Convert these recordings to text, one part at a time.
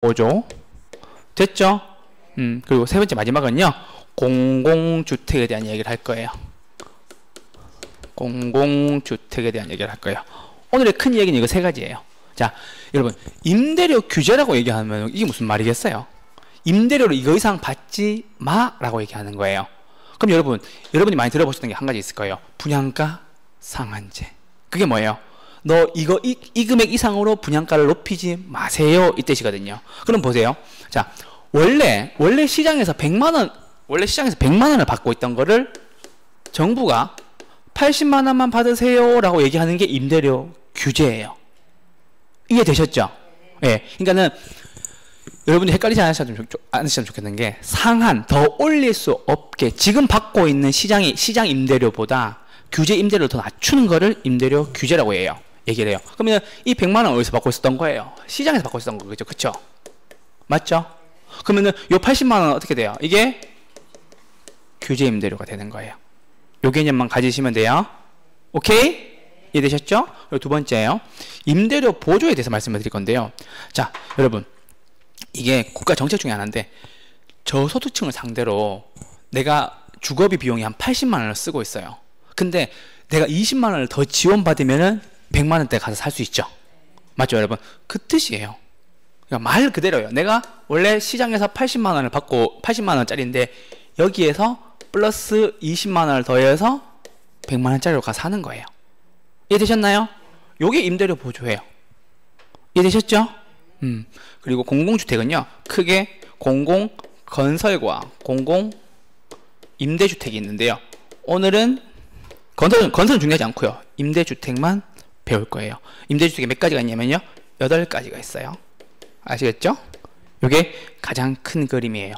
5조 됐죠? 그리고 세 번째 마지막은요, 공공주택에 대한 얘기를 할 거예요. 공공주택에 대한 얘기를 할 거예요. 오늘의 큰 얘기는 이거 세 가지예요. 자, 여러분, 임대료 규제라고 얘기하면 이게 무슨 말이겠어요? 임대료를 이거 이상 받지 마라고 얘기하는 거예요. 그럼 여러분이 많이 들어보셨던 게 한 가지 있을 거예요. 분양가 상한제. 그게 뭐예요? 너 이거 이 금액 이상으로 분양가를 높이지 마세요, 이 뜻이거든요. 그럼 보세요. 자, 원래 시장에서 100만 원을 받고 있던 거를 정부가 80만 원만 받으세요라고 얘기하는 게 임대료 규제예요. 이해되셨죠? 예. 네. 그러니까는 여러분이 헷갈리지 않으셨으면 좋겠는 게, 상한 더 올릴 수 없게 지금 받고 있는 시장 임대료보다 규제 임대료를 더 낮추는 거를 임대료 규제라고 얘기를 해요. 그러면 이 100만 원 어디서 받고 있었던 거예요? 시장에서 받고 있었던 거죠. 그쵸? 맞죠? 그러면은 요 80만 원은 어떻게 돼요? 이게 규제 임대료가 되는 거예요. 요 개념만 가지시면 돼요. 오케이? 이해되셨죠? 그리고 두 번째예요. 임대료 보조에 대해서 말씀을 드릴 건데요. 자, 여러분, 이게 국가 정책 중에 하나인데, 저소득층을 상대로 내가 주거비 비용이 한 80만 원을 쓰고 있어요. 근데 내가 20만 원을 더 지원받으면은 100만 원대 가서 살 수 있죠. 맞죠, 여러분? 그 뜻이에요. 그러니까 말 그대로예요. 내가 원래 시장에서 80만 원을 받고 80만 원짜리인데 여기에서 플러스 20만 원을 더해서 100만 원짜리로 가서 사는 거예요. 이해되셨나요? 요게 임대료 보조예요. 이해되셨죠? 그리고 공공주택은요, 크게 공공건설과 공공임대주택이 있는데요. 오늘은 건설은 중요하지 않고요, 임대주택만 배울 거예요. 임대주택이 몇 가지가 있냐면요, 8가지가 있어요. 아시겠죠? 요게 가장 큰 그림이에요.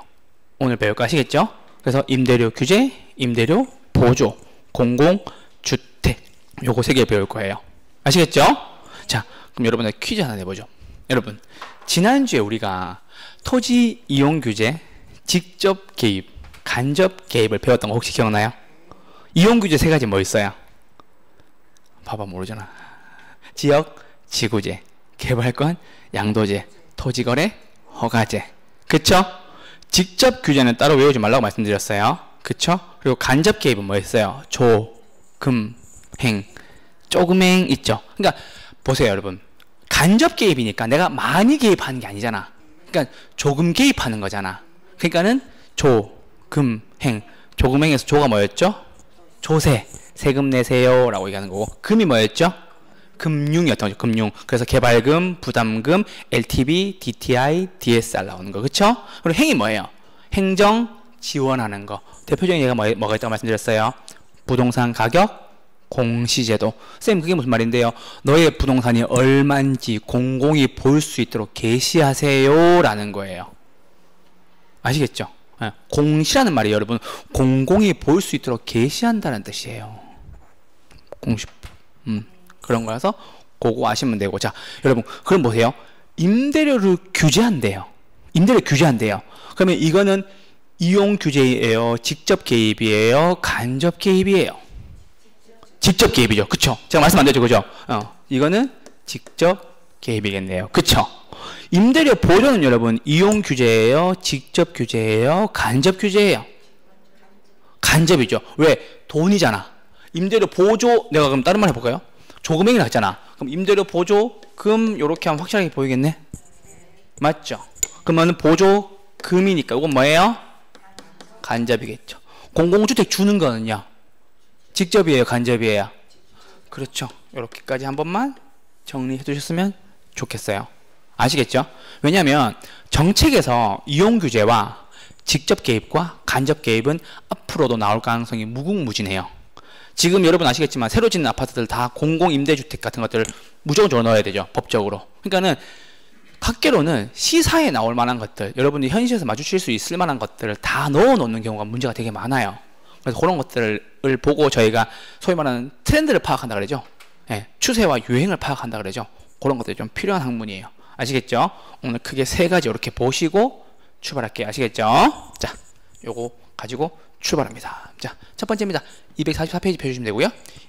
오늘 배울 거 아시겠죠? 그래서 임대료 규제, 임대료 보조, 공공주택, 요거 3개 배울 거예요. 아시겠죠? 자, 그럼 여러분들 퀴즈 하나 내보죠. 여러분, 지난주에 우리가 토지 이용 규제, 직접 개입, 간접 개입을 배웠던 거 혹시 기억나요? 이용 규제 3가지 뭐 있어요? 봐봐, 모르잖아. 지역 지구제, 개발권 양도제, 토지거래 허가제. 그쵸? 직접 규제는 따로 외우지 말라고 말씀드렸어요. 그쵸? 그리고 간접 개입은 뭐였어요? 조, 금, 행, 조금행 있죠? 그러니까 보세요, 여러분. 간접 개입이니까 내가 많이 개입하는 게 아니잖아. 그러니까 조금 개입하는 거잖아. 그러니까는 조, 금, 행. 조금행에서 조가 뭐였죠? 조세, 세금 내세요 라고 얘기하는 거고, 금이 뭐였죠? 금융이었던 거죠. 금융. 그래서 개발금, 부담금, LTV, DTI, DSR 나오는 거. 그쵸? 그리고 행이 뭐예요? 행정 지원하는 거. 대표적인 예가 뭐가 있다고 말씀드렸어요? 부동산 가격 공시제도. 쌤, 그게 무슨 말인데요? 너의 부동산이 얼마인지 공공이 볼 수 있도록 게시하세요 라는 거예요. 아시겠죠? 네. 공시라는 말이 여러분, 공공이 볼 수 있도록 게시한다는 뜻이에요. 공시. 그런 거라서 그거 아시면 되고. 자, 여러분, 그럼 보세요. 임대료를 규제한대요. 임대료 규제한대요. 그러면 이거는 이용 규제예요? 직접 개입이에요? 간접 개입이에요? 직접 개입이죠. 그쵸? 제가 말씀 안 드렸죠. 그죠? 이거는 직접 개입이겠네요. 그쵸? 임대료 보조는 여러분, 이용 규제예요? 직접 규제예요? 간접 규제예요? 간접이죠. 왜? 돈이잖아. 임대료 보조, 내가 그럼 다른 말 해볼까요? 조금행이라 했잖아. 그럼 임대료 보조금 요렇게 하면 확실하게 보이겠네? 맞죠? 그러면 보조금이니까 이건 뭐예요? 간접이겠죠. 공공주택 주는 거는요? 직접이에요? 간접이에요? 그렇죠. 요렇게까지 한 번만 정리해 두셨으면 좋겠어요. 아시겠죠? 왜냐하면 정책에서 이용 규제와 직접 개입과 간접 개입은 앞으로도 나올 가능성이 무궁무진해요. 지금 여러분 아시겠지만 새로 짓는 아파트들 다 공공임대주택 같은 것들을 무조건 적어 넣어야 되죠, 법적으로. 그러니까는 학계로는 시사에 나올 만한 것들, 여러분이 현실에서 마주칠 수 있을 만한 것들을 다 넣어 놓는 경우가 문제가 되게 많아요. 그래서 그런 것들을 보고 저희가 소위 말하는 트렌드를 파악한다 그러죠. 네, 추세와 유행을 파악한다 그러죠. 그런 것들이 좀 필요한 학문이에요. 아시겠죠? 오늘 크게 3가지 이렇게 보시고 출발할게요. 아시겠죠? 자, 요거 가지고 출발합니다. 자, 첫 번째입니다. 244페이지 펴주시면 되고요.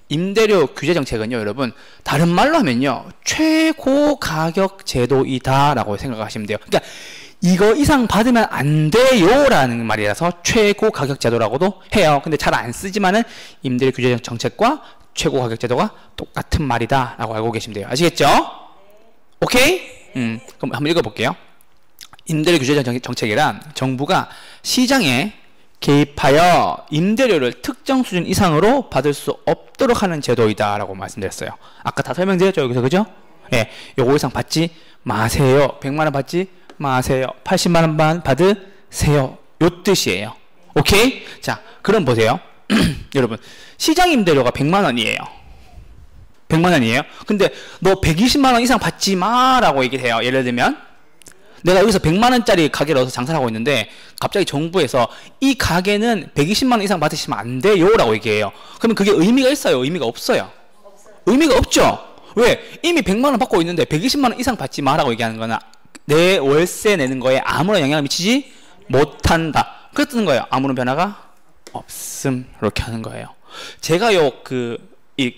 임대료 규제 정책은요, 여러분, 다른 말로 하면요, 최고 가격 제도이다 라고 생각하시면 돼요. 그러니까 이거 이상 받으면 안 돼요 라는 말이라서 최고 가격 제도라고도 해요. 근데 잘 안 쓰지만은 임대료 규제 정책과 최고 가격 제도가 똑같은 말이다 라고 알고 계시면 돼요. 아시겠죠? 오케이? 그럼 한번 읽어볼게요. 임대료 규제 정책이란 정부가 시장에 개입하여 임대료를 특정 수준 이상으로 받을 수 없도록 하는 제도이다 라고 말씀드렸어요. 아까 다 설명드렸죠, 여기서. 그죠? 예, 요거 이상 받지 마세요. 100만원 받지 마세요. 80만원 받으세요. 요 뜻이에요. 오케이? 자, 그럼 보세요. 여러분, 시장 임대료가 100만원이에요. 100만원이에요. 근데 너 120만원 이상 받지 마 라고 얘기를 해요. 예를 들면 내가 여기서 100만원짜리 가게를 얻어서 장사를 하고 있는데 갑자기 정부에서 이 가게는 120만원 이상 받으시면 안 돼요 라고 얘기해요. 그러면 그게 의미가 있어요? 의미가 없어요? 의미가 없죠? 왜? 이미 100만원 받고 있는데 120만원 이상 받지 마라고 얘기하는 거는 내 월세 내는 거에 아무런 영향을 미치지 못한다. 그렇게 뜨는 거예요. 아무런 변화가 없음. 이렇게 하는 거예요. 제가 이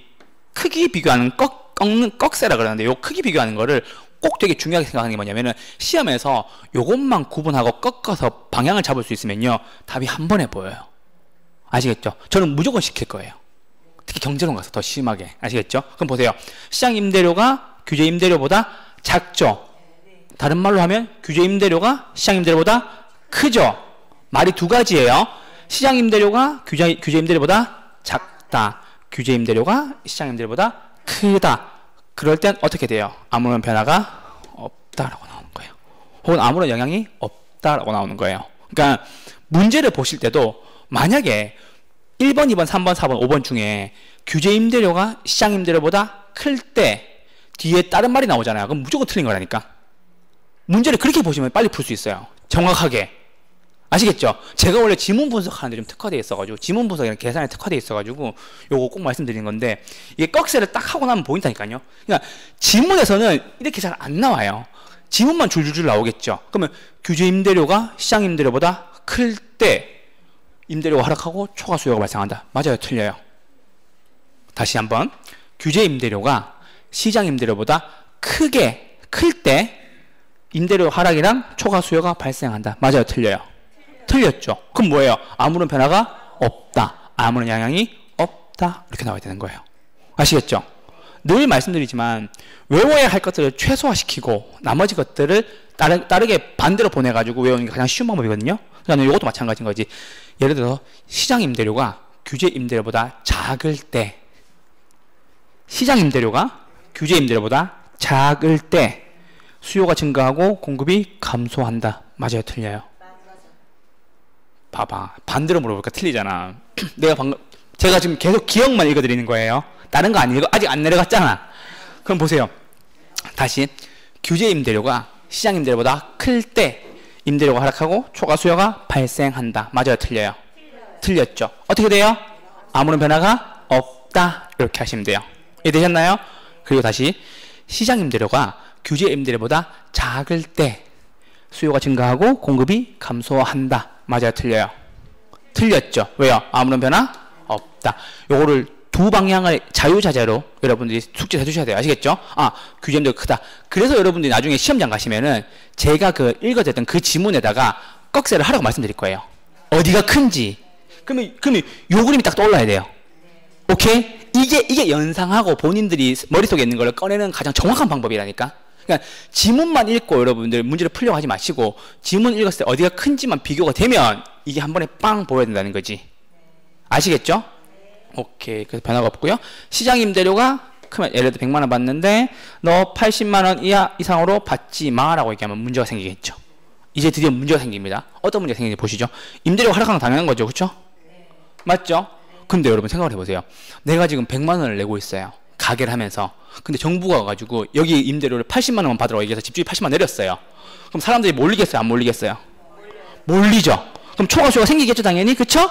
크기 비교하는 꺾는 꺽쇠라 그러는데 요 크기 비교하는 거를 꼭 되게 중요하게 생각하는 게 뭐냐면은 시험에서 요것만 구분하고 꺾어서 방향을 잡을 수 있으면요 답이 한 번에 보여요. 아시겠죠? 저는 무조건 시킬 거예요. 특히 경제론 가서 더 심하게. 아시겠죠? 그럼 보세요. 시장 임대료가 규제 임대료보다 작죠? 다른 말로 하면 규제 임대료가 시장 임대료보다 크죠? 말이 두 가지예요. 시장 임대료가 규제 임대료보다 작다. 규제 임대료가 시장 임대료보다 크다. 그럴 땐 어떻게 돼요? 아무런 변화가 없다라고 나오는 거예요. 혹은 아무런 영향이 없다라고 나오는 거예요. 그러니까 문제를 보실 때도 만약에 1번, 2번, 3번, 4번, 5번 중에 규제 임대료가 시장 임대료보다 클 때 뒤에 다른 말이 나오잖아요. 그럼 무조건 틀린 거라니까. 문제를 그렇게 보시면 빨리 풀 수 있어요. 정확하게. 아시겠죠? 제가 원래 지문 분석하는데 좀 특화되어 있어가지고 지문 분석이랑 계산에 특화되어 있어가지고 요거 꼭 말씀드리는 건데 이게 꺽쇠를 딱 하고 나면 보인다니까요. 그러니까 지문에서는 이렇게 잘 안 나와요. 지문만 줄줄줄 나오겠죠. 그러면 규제 임대료가 시장 임대료보다 클 때 임대료가 하락하고 초과 수요가 발생한다. 맞아요? 틀려요? 다시 한번. 규제 임대료가 시장 임대료보다 크게 클 때 임대료 하락이랑 초과 수요가 발생한다. 맞아요? 틀려요? 틀렸죠? 그럼 뭐예요? 아무런 변화가 없다. 아무런 영향이 없다. 이렇게 나와야 되는 거예요. 아시겠죠? 늘 말씀드리지만 외워야 할 것들을 최소화시키고 나머지 것들을 다르게 반대로 보내가지고 외우는 게 가장 쉬운 방법이거든요. 그러니까 이것도 마찬가지인 거지. 예를 들어서 시장 임대료가 규제 임대료보다 작을 때 시장 임대료가 규제 임대료보다 작을 때 수요가 증가하고 공급이 감소한다. 맞아요? 틀려요? 봐봐. 반대로 물어보니까 틀리잖아. 제가 지금 계속 기억만 읽어드리는 거예요. 다른 거 안 읽어. 아직 안 내려갔잖아. 그럼 보세요. 다시. 규제 임대료가 시장 임대료보다 클 때 임대료가 하락하고 초과 수요가 발생한다. 맞아요? 틀려요? 틀렸죠? 어떻게 돼요? 아무런 변화가 없다. 이렇게 하시면 돼요. 이해되셨나요? 그리고 다시. 시장 임대료가 규제 임대료보다 작을 때 수요가 증가하고 공급이 감소한다. 맞아요? 틀려요? 틀렸죠? 왜요? 아무런 변화 없다. 요거를 두 방향을 자유자재로 여러분들이 숙지를 해주셔야 돼요. 아시겠죠? 규제 임대료가 크다. 그래서 여러분들이 나중에 시험장 가시면은 제가 읽어드렸던 그 지문에다가 꺽쇠를 하라고 말씀드릴 거예요. 어디가 큰지. 그러면 요 그림이 딱 떠올라야 돼요. 오케이? 이게 연상하고 본인들이 머릿속에 있는 걸 꺼내는 가장 정확한 방법이라니까. 그러니까 지문만 읽고 여러분들 문제를 풀려고 하지 마시고 지문 읽었을 때 어디가 큰지만 비교가 되면 이게 한 번에 빵 보여야 된다는 거지. 아시겠죠? 오케이. 그래서 변화가 없고요. 시장 임대료가 크면 예를 들어 100만원 받는데 너 80만원 이상으로 받지 마라고 얘기하면 문제가 생기겠죠. 이제 드디어 문제가 생깁니다. 어떤 문제가 생기는지 보시죠. 임대료가 하락하는 건 당연한 거죠. 그렇죠? 맞죠? 근데 여러분 생각을 해보세요. 내가 지금 100만원을 내고 있어요. 가게를 하면서. 근데 정부가 와가지고 여기 임대료를 80만원만 받으라고 얘기해서 집주인 80만 내렸어요. 그럼 사람들이 몰리겠어요? 안 몰리겠어요? 몰리죠. 그럼 초과 수요가 생기겠죠? 당연히. 그쵸?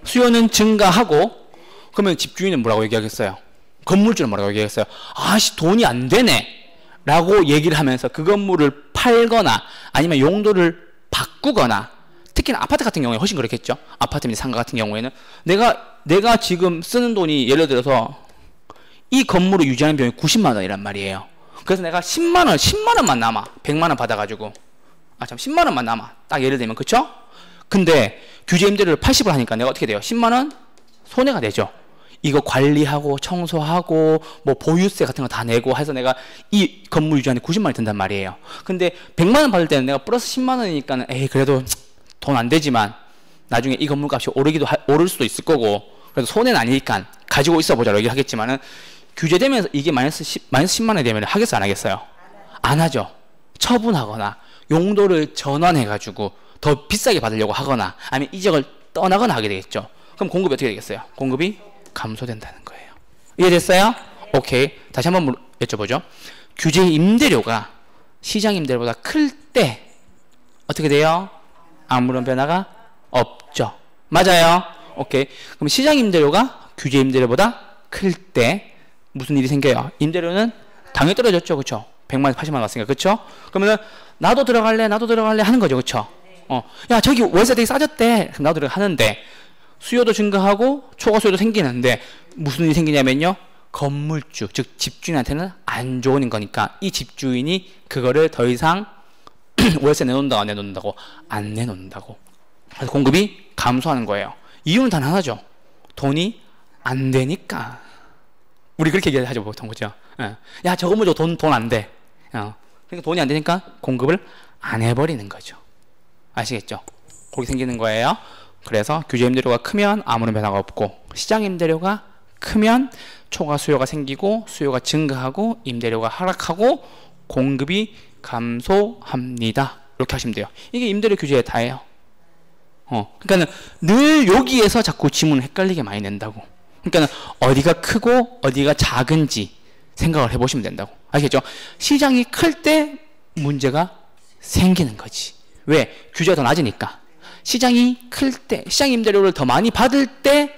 수요는 증가하고 그러면 집주인은 뭐라고 얘기하겠어요? 건물주는 뭐라고 얘기하겠어요? 아씨 돈이 안 되네 라고 얘기를 하면서 그 건물을 팔거나 아니면 용도를 바꾸거나 특히나 아파트 같은 경우에 훨씬 그렇겠죠. 아파트 및 상가 같은 경우에는 내가 지금 쓰는 돈이 예를 들어서 이 건물을 유지하는 비용이 90만 원이란 말이에요. 그래서 내가 10만 원만 남아. 100만 원 받아가지고 10만 원만 남아. 딱 예를 들면 그쵸? 근데 규제 임대료를 80을 하니까 내가 어떻게 돼요? 10만 원 손해가 되죠. 이거 관리하고 청소하고 뭐 보유세 같은 거 다 내고 해서 내가 이 건물 유지하는데 90만 원이 든단 말이에요. 근데 100만 원 받을 때는 내가 플러스 10만 원이니까는 그래도 돈 안 되지만 나중에 이 건물 값이 오를 수도 있을 거고 그래도 손해는 아니니까 가지고 있어 보자고 얘기를 하겠지만은 규제되면서 이게 마이너스 10만 원이 되면 하겠어요 안 하겠어요? 안 하죠. 처분하거나 용도를 전환해가지고 더 비싸게 받으려고 하거나 아니면 이 지역을 떠나거나 하게 되겠죠. 그럼 공급이 어떻게 되겠어요? 공급이 감소된다는 거예요. 이해됐어요? 오케이. 다시 한번 여쭤보죠. 규제 임대료가 시장 임대료보다 클 때 어떻게 돼요? 아무런 변화가 없죠. 맞아요? 오케이. 그럼 시장 임대료가 규제 임대료보다 클 때 무슨 일이 생겨요? 임대료는 당연히 떨어졌죠. 그쵸? 100만 원, 80만 원 왔으니까. 그쵸? 그러면 나도 들어갈래 하는 거죠. 그쵸? 야, 저기 월세 되게 싸졌대. 그럼 나도 하는데 수요도 증가하고 초과 수요도 생기는데 무슨 일이 생기냐면요. 건물주, 즉 집주인한테는 안 좋은 거니까 이 집주인이 그거를 더 이상 월세 내놓는다고 안 내놓는다고? 안 내놓는다고. 그래서 공급이 감소하는 거예요. 이유는 단 하나죠. 돈이 안 되니까. 우리 그렇게 얘기하죠 보통. 그죠? 야, 저거 뭐죠? 돈 안 돼. 그러니까 돈이 안 되니까 공급을 안 해버리는 거죠. 아시겠죠? 그렇게 생기는 거예요. 그래서 규제 임대료가 크면 아무런 변화가 없고 시장 임대료가 크면 초과 수요가 생기고 수요가 증가하고 임대료가 하락하고 공급이 감소합니다. 이렇게 하시면 돼요. 이게 임대료 규제의 다예요. 그러니까는 늘 여기에서 자꾸 지문을 헷갈리게 많이 낸다고. 그러니까는 어디가 크고 어디가 작은지 생각을 해보시면 된다고. 아시겠죠? 시장이 클 때 문제가 생기는 거지. 왜? 규제가 더 낮으니까. 시장이 클 때, 시장 임대료를 더 많이 받을 때,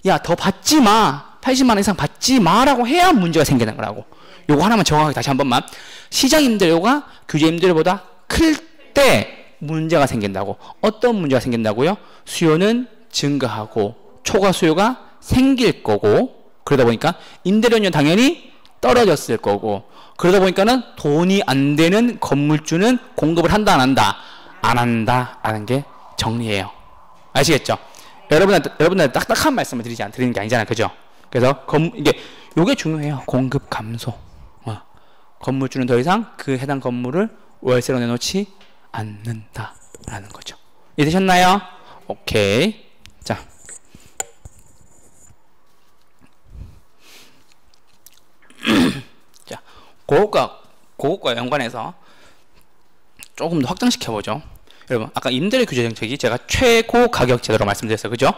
야, 더 받지 마. 80만 원 이상 받지 마라고 해야 문제가 생기는 거라고. 요거 하나만 정확하게 다시 한 번만. 시장 임대료가 규제 임대료보다 클 때 문제가 생긴다고. 어떤 문제가 생긴다고요? 수요는 증가하고 초과 수요가 생길 거고, 그러다 보니까 임대료는 당연히 떨어졌을 거고, 그러다 보니까는 돈이 안 되는 건물주는 공급을 한다 안 한다? 안 한다 라는 게 정리예요. 아시겠죠? 여러분한테 딱딱한 말씀을 드리는 게 아니잖아요. 그죠? 그래서 요게 중요해요. 공급 감소. 건물주는 더 이상 그 해당 건물을 월세로 내놓지 않는다라는 거죠. 이해되셨나요? 오케이. 자. 자, 그것과 연관해서 조금 더 확장시켜보죠. 여러분, 아까 임대료 규제 정책이 제가 최고 가격 제도로 말씀드렸어요. 그죠?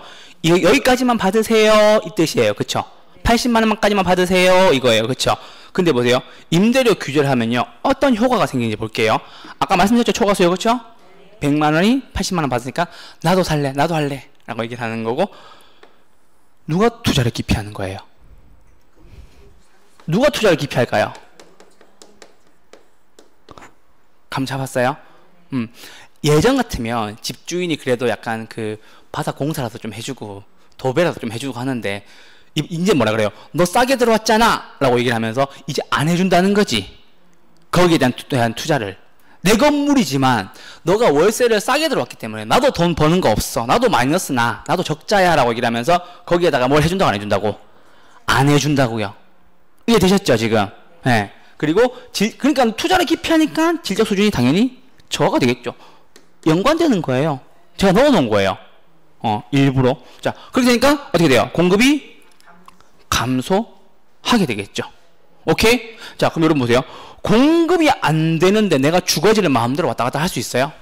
여기까지만 받으세요. 이 뜻이에요. 그쵸? 80만 원까지만 받으세요. 이거예요. 그쵸? 근데 보세요. 임대료 규제를 하면요. 어떤 효과가 생기는지 볼게요. 아까 말씀드렸죠. 초과 수요. 그쵸? 100만 원이 80만 원 받으니까 나도 살래. 나도 할래. 라고 얘기를 하는 거고, 누가 투자를 기피하는 거예요? 누가 투자를 기피할까요? 감 잡았어요? 예전 같으면 집주인이 그래도 약간 그 바닥 공사라도 좀 해주고 도배라도 좀 해주고 하는데 이제 뭐라 그래요? 너 싸게 들어왔잖아 라고 얘기를 하면서 이제 안 해준다는 거지. 거기에 대한 투자를. 내 건물이지만 너가 월세를 싸게 들어왔기 때문에 나도 돈 버는 거 없어. 나도 마이너스 나도 적자야 라고 얘기를 하면서 거기에다가 뭘 해준다고 안 해준다고? 안 해준다고요. 이해되셨죠 지금? 네. 그리고 그러니까 투자를 기피하니까 질적 수준이 당연히 저하가 되겠죠. 연관되는 거예요. 제가 넣어놓은 거예요. 일부러. 자, 그렇게 되니까 어떻게 돼요? 공급이 감소하게 되겠죠. 오케이? 자, 그럼 여러분 보세요. 공급이 안 되는데 내가 주거지를 마음대로 왔다 갔다 할 수 있어요?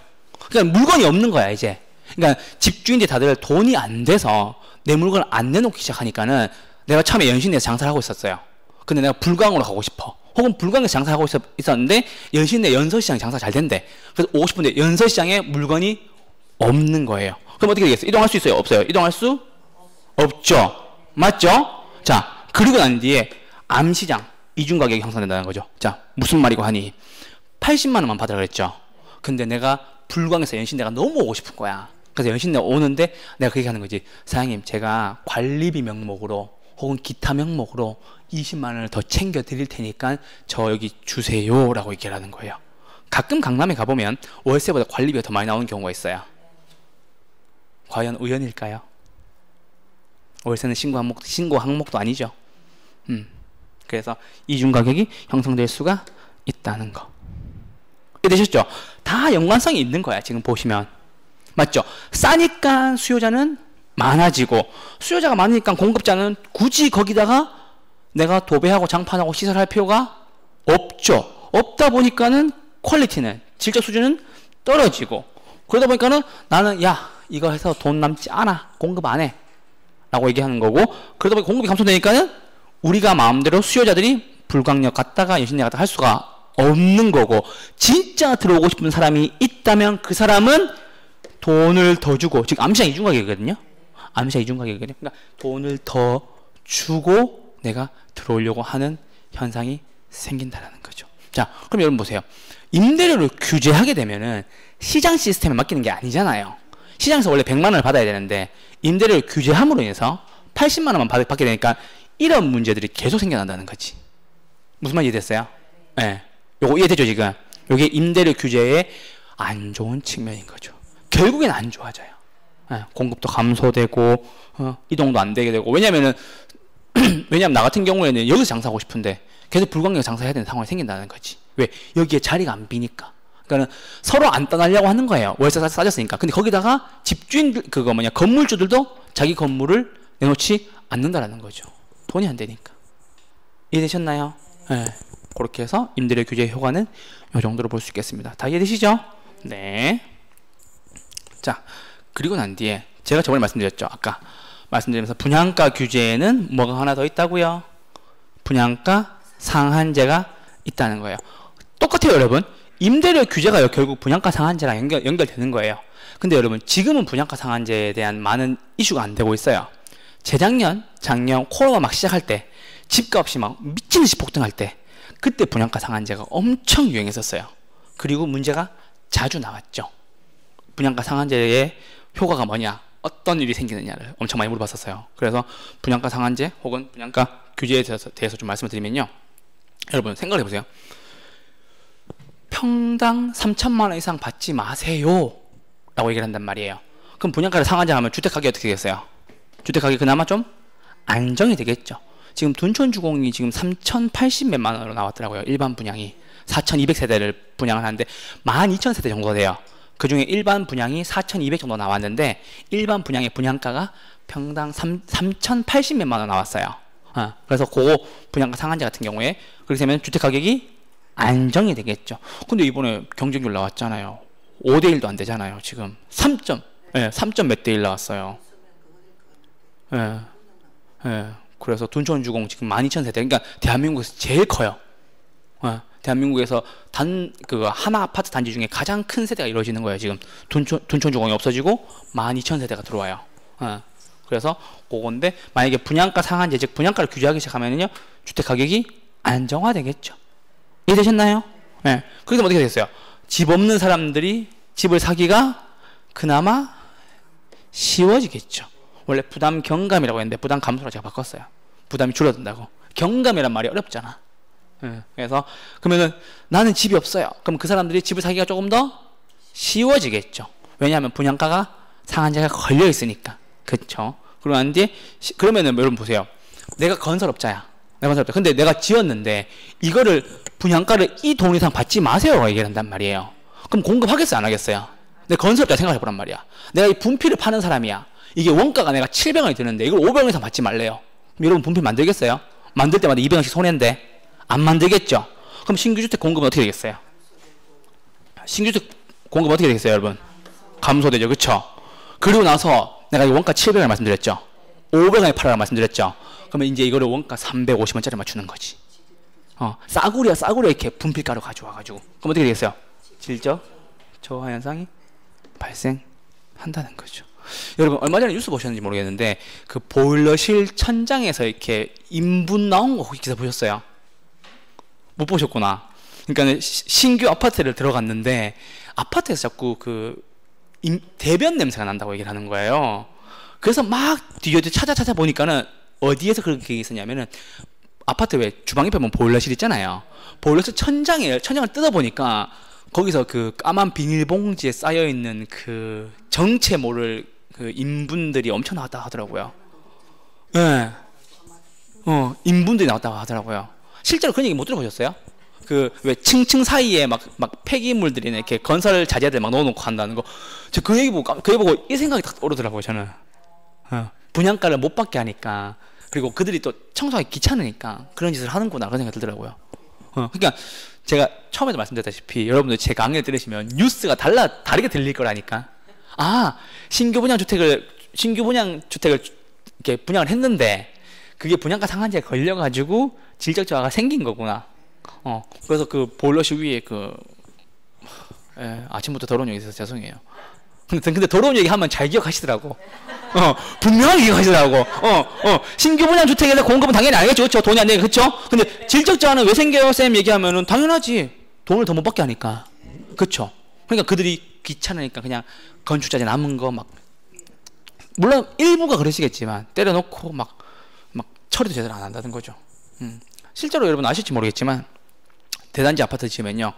그러니까 물건이 없는 거야, 이제. 그러니까 집주인들이 다들 돈이 안 돼서 내 물건을 안 내놓기 시작하니까는 내가 처음에 연신내에서 장사를 하고 있었어요. 근데 내가 불광으로 가고 싶어. 혹은 불광에서 장사하고 있었는데 연신내 연서시장이 장사 잘 된대. 그래서 오고 싶은데 연서시장에 물건이 없는 거예요. 그럼 어떻게 되겠어요? 이동할 수 있어요? 없어요? 이동할 수 없죠. 맞죠? 자, 그리고 난 뒤에 암시장 이중가격이 형성된다는 거죠. 자, 무슨 말이고 하니 80만 원만 받으라 그랬죠. 근데 내가 불광에서 연신내가 너무 오고 싶은 거야. 그래서 연신내 오는데 내가 그렇게 하는 거지. 사장님, 제가 관리비 명목으로 혹은 기타 명목으로 20만 원을 더 챙겨 드릴 테니까 저 여기 주세요 라고 얘기를 하는 거예요. 가끔 강남에 가보면 월세보다 관리비가 더 많이 나오는 경우가 있어요. 과연 우연일까요? 월세는 신고 항목도 아니죠. 그래서 이중 가격이 형성될 수가 있다는 거. 이해되셨죠? 다 연관성이 있는 거야. 지금 보시면 맞죠? 싸니까 수요자는 많아지고, 수요자가 많으니까 공급자는 굳이 거기다가 내가 도배하고 장판하고 시설할 필요가 없죠. 없다 보니까는 퀄리티는, 질적 수준은 떨어지고, 그러다 보니까는 나는 야 이거 해서 돈 남지 않아, 공급 안 해 라고 얘기하는 거고, 그러다 보니 공급이 감소되니까는 우리가 마음대로 수요자들이 불광역 갔다가 연신내 갔다가 할 수가 없는 거고, 진짜 들어오고 싶은 사람이 있다면 그 사람은 돈을 더 주고, 즉 암시장 이중가격이거든요. 암시장 이중가격이거든요. 그러니까 돈을 더 주고 내가 들어오려고 하는 현상이 생긴다라는 거죠. 자, 그럼 여러분 보세요. 임대료를 규제하게 되면은 시장 시스템에 맡기는 게 아니잖아요. 시장에서 원래 100만 원을 받아야 되는데 임대료를 규제함으로 인해서 80만 원만 받게 되니까 이런 문제들이 계속 생겨난다는 거지. 무슨 말 이해됐어요? 예. 네. 요거 이해되죠, 지금? 요게 임대료 규제의 안 좋은 측면인 거죠. 결국엔 안 좋아져요. 예. 공급도 감소되고, 이동도 안 되게 되고. 왜냐면은, 왜냐면 나 같은 경우에는 여기서 장사하고 싶은데 계속 불광역 장사해야 되는 상황이 생긴다는 거지. 왜? 여기에 자리가 안 비니까. 그러니까 서로 안 떠나려고 하는 거예요. 월세 싸졌으니까. 근데 거기다가 집주인, 건물주들도 자기 건물을 내놓지 않는다라는 거죠. 돈이 안 되니까. 이해되셨나요? 네. 그렇게 해서 임대료 규제 효과는 이 정도로 볼 수 있겠습니다. 다 이해되시죠? 네. 자, 그리고 난 뒤에 제가 저번에 말씀드렸죠. 아까 말씀드리면서 분양가 규제에는 뭐가 하나 더 있다고요? 분양가 상한제가 있다는 거예요. 똑같아요, 여러분. 임대료 규제가 결국 분양가 상한제랑 연결되는 거예요. 근데 여러분, 지금은 분양가 상한제에 대한 많은 이슈가 안 되고 있어요. 재작년, 작년 코로나 막 시작할 때, 집값이 막 미친 듯이 폭등할 때, 그때 분양가 상한제가 엄청 유행했었어요. 그리고 문제가 자주 나왔죠. 분양가 상한제의 효과가 뭐냐, 어떤 일이 생기느냐를 엄청 많이 물어봤었어요. 그래서 분양가 상한제 혹은 분양가 규제에 대해서 좀 말씀을 드리면요. 여러분 생각해 보세요. 평당 3천만 원 이상 받지 마세요 라고 얘기를 한단 말이에요. 그럼 분양가를 상한제하면 주택가격이 어떻게 되겠어요? 주택가격이 그나마 좀 안정이 되겠죠. 지금 둔촌주공이 지금 3,080 몇만 원으로 나왔더라고요. 일반 분양이 4,200세대를 분양을 하는데 12,000세대 정도 돼요. 그 중에 일반 분양이 4,200 정도 나왔는데 일반 분양의 분양가가 평당 3,080 몇만 원 나왔어요. 그래서 그거 분양가 상한제 같은 경우에 그렇게 되면 주택가격이 안정이 되겠죠. 근데 이번에 경쟁률 나왔잖아요. 5대1도 안 되잖아요. 지금 3점 몇 대 1 나왔어요. 예. 예. 그래서 둔촌주공 지금 12,000세대. 그러니까 대한민국에서 제일 커요. 대한민국에서 하나 아파트 단지 중에 가장 큰 세대가 이루어지는 거예요. 지금 둔촌주공이 없어지고 12,000세대가 들어와요. 그래서 그건데 만약에 분양가 상한제, 즉 분양가를 규제하기 시작하면요 주택 가격이 안정화되겠죠. 이해되셨나요? 네. 그래서 어떻게 됐어요? 집 없는 사람들이 집을 사기가 그나마 쉬워지겠죠. 원래 부담 경감이라고 했는데 부담 감소로 제가 바꿨어요. 부담이 줄어든다고. 경감이란 말이 어렵잖아. 그래서 그러면은 나는 집이 없어요. 그럼 그 사람들이 집을 사기가 조금 더 쉬워지겠죠. 왜냐하면 분양가가 상한제가 걸려 있으니까. 그렇죠. 그러고 난 뒤에 그러면은 여러분 보세요. 내가 건설업자야. 근데 내가 지었는데 이거를 분양가를 이 돈 이상 받지 마세요 얘기를 한단 말이에요. 그럼 공급하겠어요 안 하겠어요? 내 건설업자 생각해 보란 말이야. 내가 이 분필을 파는 사람이야. 이게 원가가 내가 700원이 드는데 이걸 500원 이상 받지 말래요. 그럼 여러분 분필 만들겠어요? 만들 때마다 200원씩 손해인데 안 만들겠죠? 그럼 신규주택 공급은 어떻게 되겠어요? 신규주택 공급은 어떻게 되겠어요 여러분? 감소되죠. 그쵸? 그리고 나서 내가 이 원가 700원 말씀드렸죠? 500원에 팔아라 말씀드렸죠? 그러면 이제 이거를 원가 350원짜리 맞추는 거지. 싸구려 이렇게 분필가루 가져와가지고. 그럼 어떻게 되겠어요? 질적 저하 현상이 발생한다는 거죠. 여러분 얼마 전에 뉴스 보셨는지 모르겠는데 그 보일러실 천장에서 이렇게 인분 나온 거 혹시 기사 보셨어요? 못 보셨구나. 그러니까 신규 아파트를 들어갔는데 아파트에서 자꾸 그 대변 냄새가 난다고 얘기를 하는 거예요. 그래서 막 뒤져서 찾아보니까는 어디에서 그렇게 있었냐면은 아파트 왜 주방 옆에 보면 보일러실 있잖아요. 보일러실 천장을 뜯어보니까 거기서 그 까만 비닐봉지에 쌓여있는 그 정체 모를 그 인분들이 엄청 나왔다 하더라고요. 예. 네. 인분들이 나왔다고 하더라고요. 실제로 그런 얘기 못 들어보셨어요? 그 왜 층층 사이에 막 폐기물들이 이렇게 건설 자재들 막 넣어놓고 한다는 거. 저 그 얘기 보고 이 생각이 딱 오르더라고요, 저는. 분양가를 못 받게 하니까, 그리고 그들이 또 청소하기 귀찮으니까 그런 짓을 하는구나 그런 생각이 들더라고요. 그러니까 제가 처음에도 말씀드렸다시피 여러분들 제 강의를 들으시면 뉴스가 다르게 들릴 거라니까. 아, 신규 분양 주택을 이렇게 분양을 했는데 그게 분양가 상한제에 걸려가지고 질적 저하가 생긴 거구나. 그래서 그 보일러실 위에 아침부터 더러운 얘기 있어서 죄송해요. 근데 더러운 얘기 하면 잘 기억하시더라고. 분명하게 기억하시더라고. 신규 분양 주택에서 공급은 당연히 아니겠죠. 그렇죠? 돈이 안 되니까. 그렇죠? 근데 질적 저하는 왜 생겨요? 쌤 얘기하면은 당연하지. 돈을 더 못 받게 하니까. 그렇죠? 그러니까 그들이 귀찮으니까 그냥 건축자재 남은 거 막, 물론 일부가 그러시겠지만 때려놓고 막 처리도 제대로 안 한다는 거죠. 실제로 여러분 아실지 모르겠지만 대단지 아파트 지으면요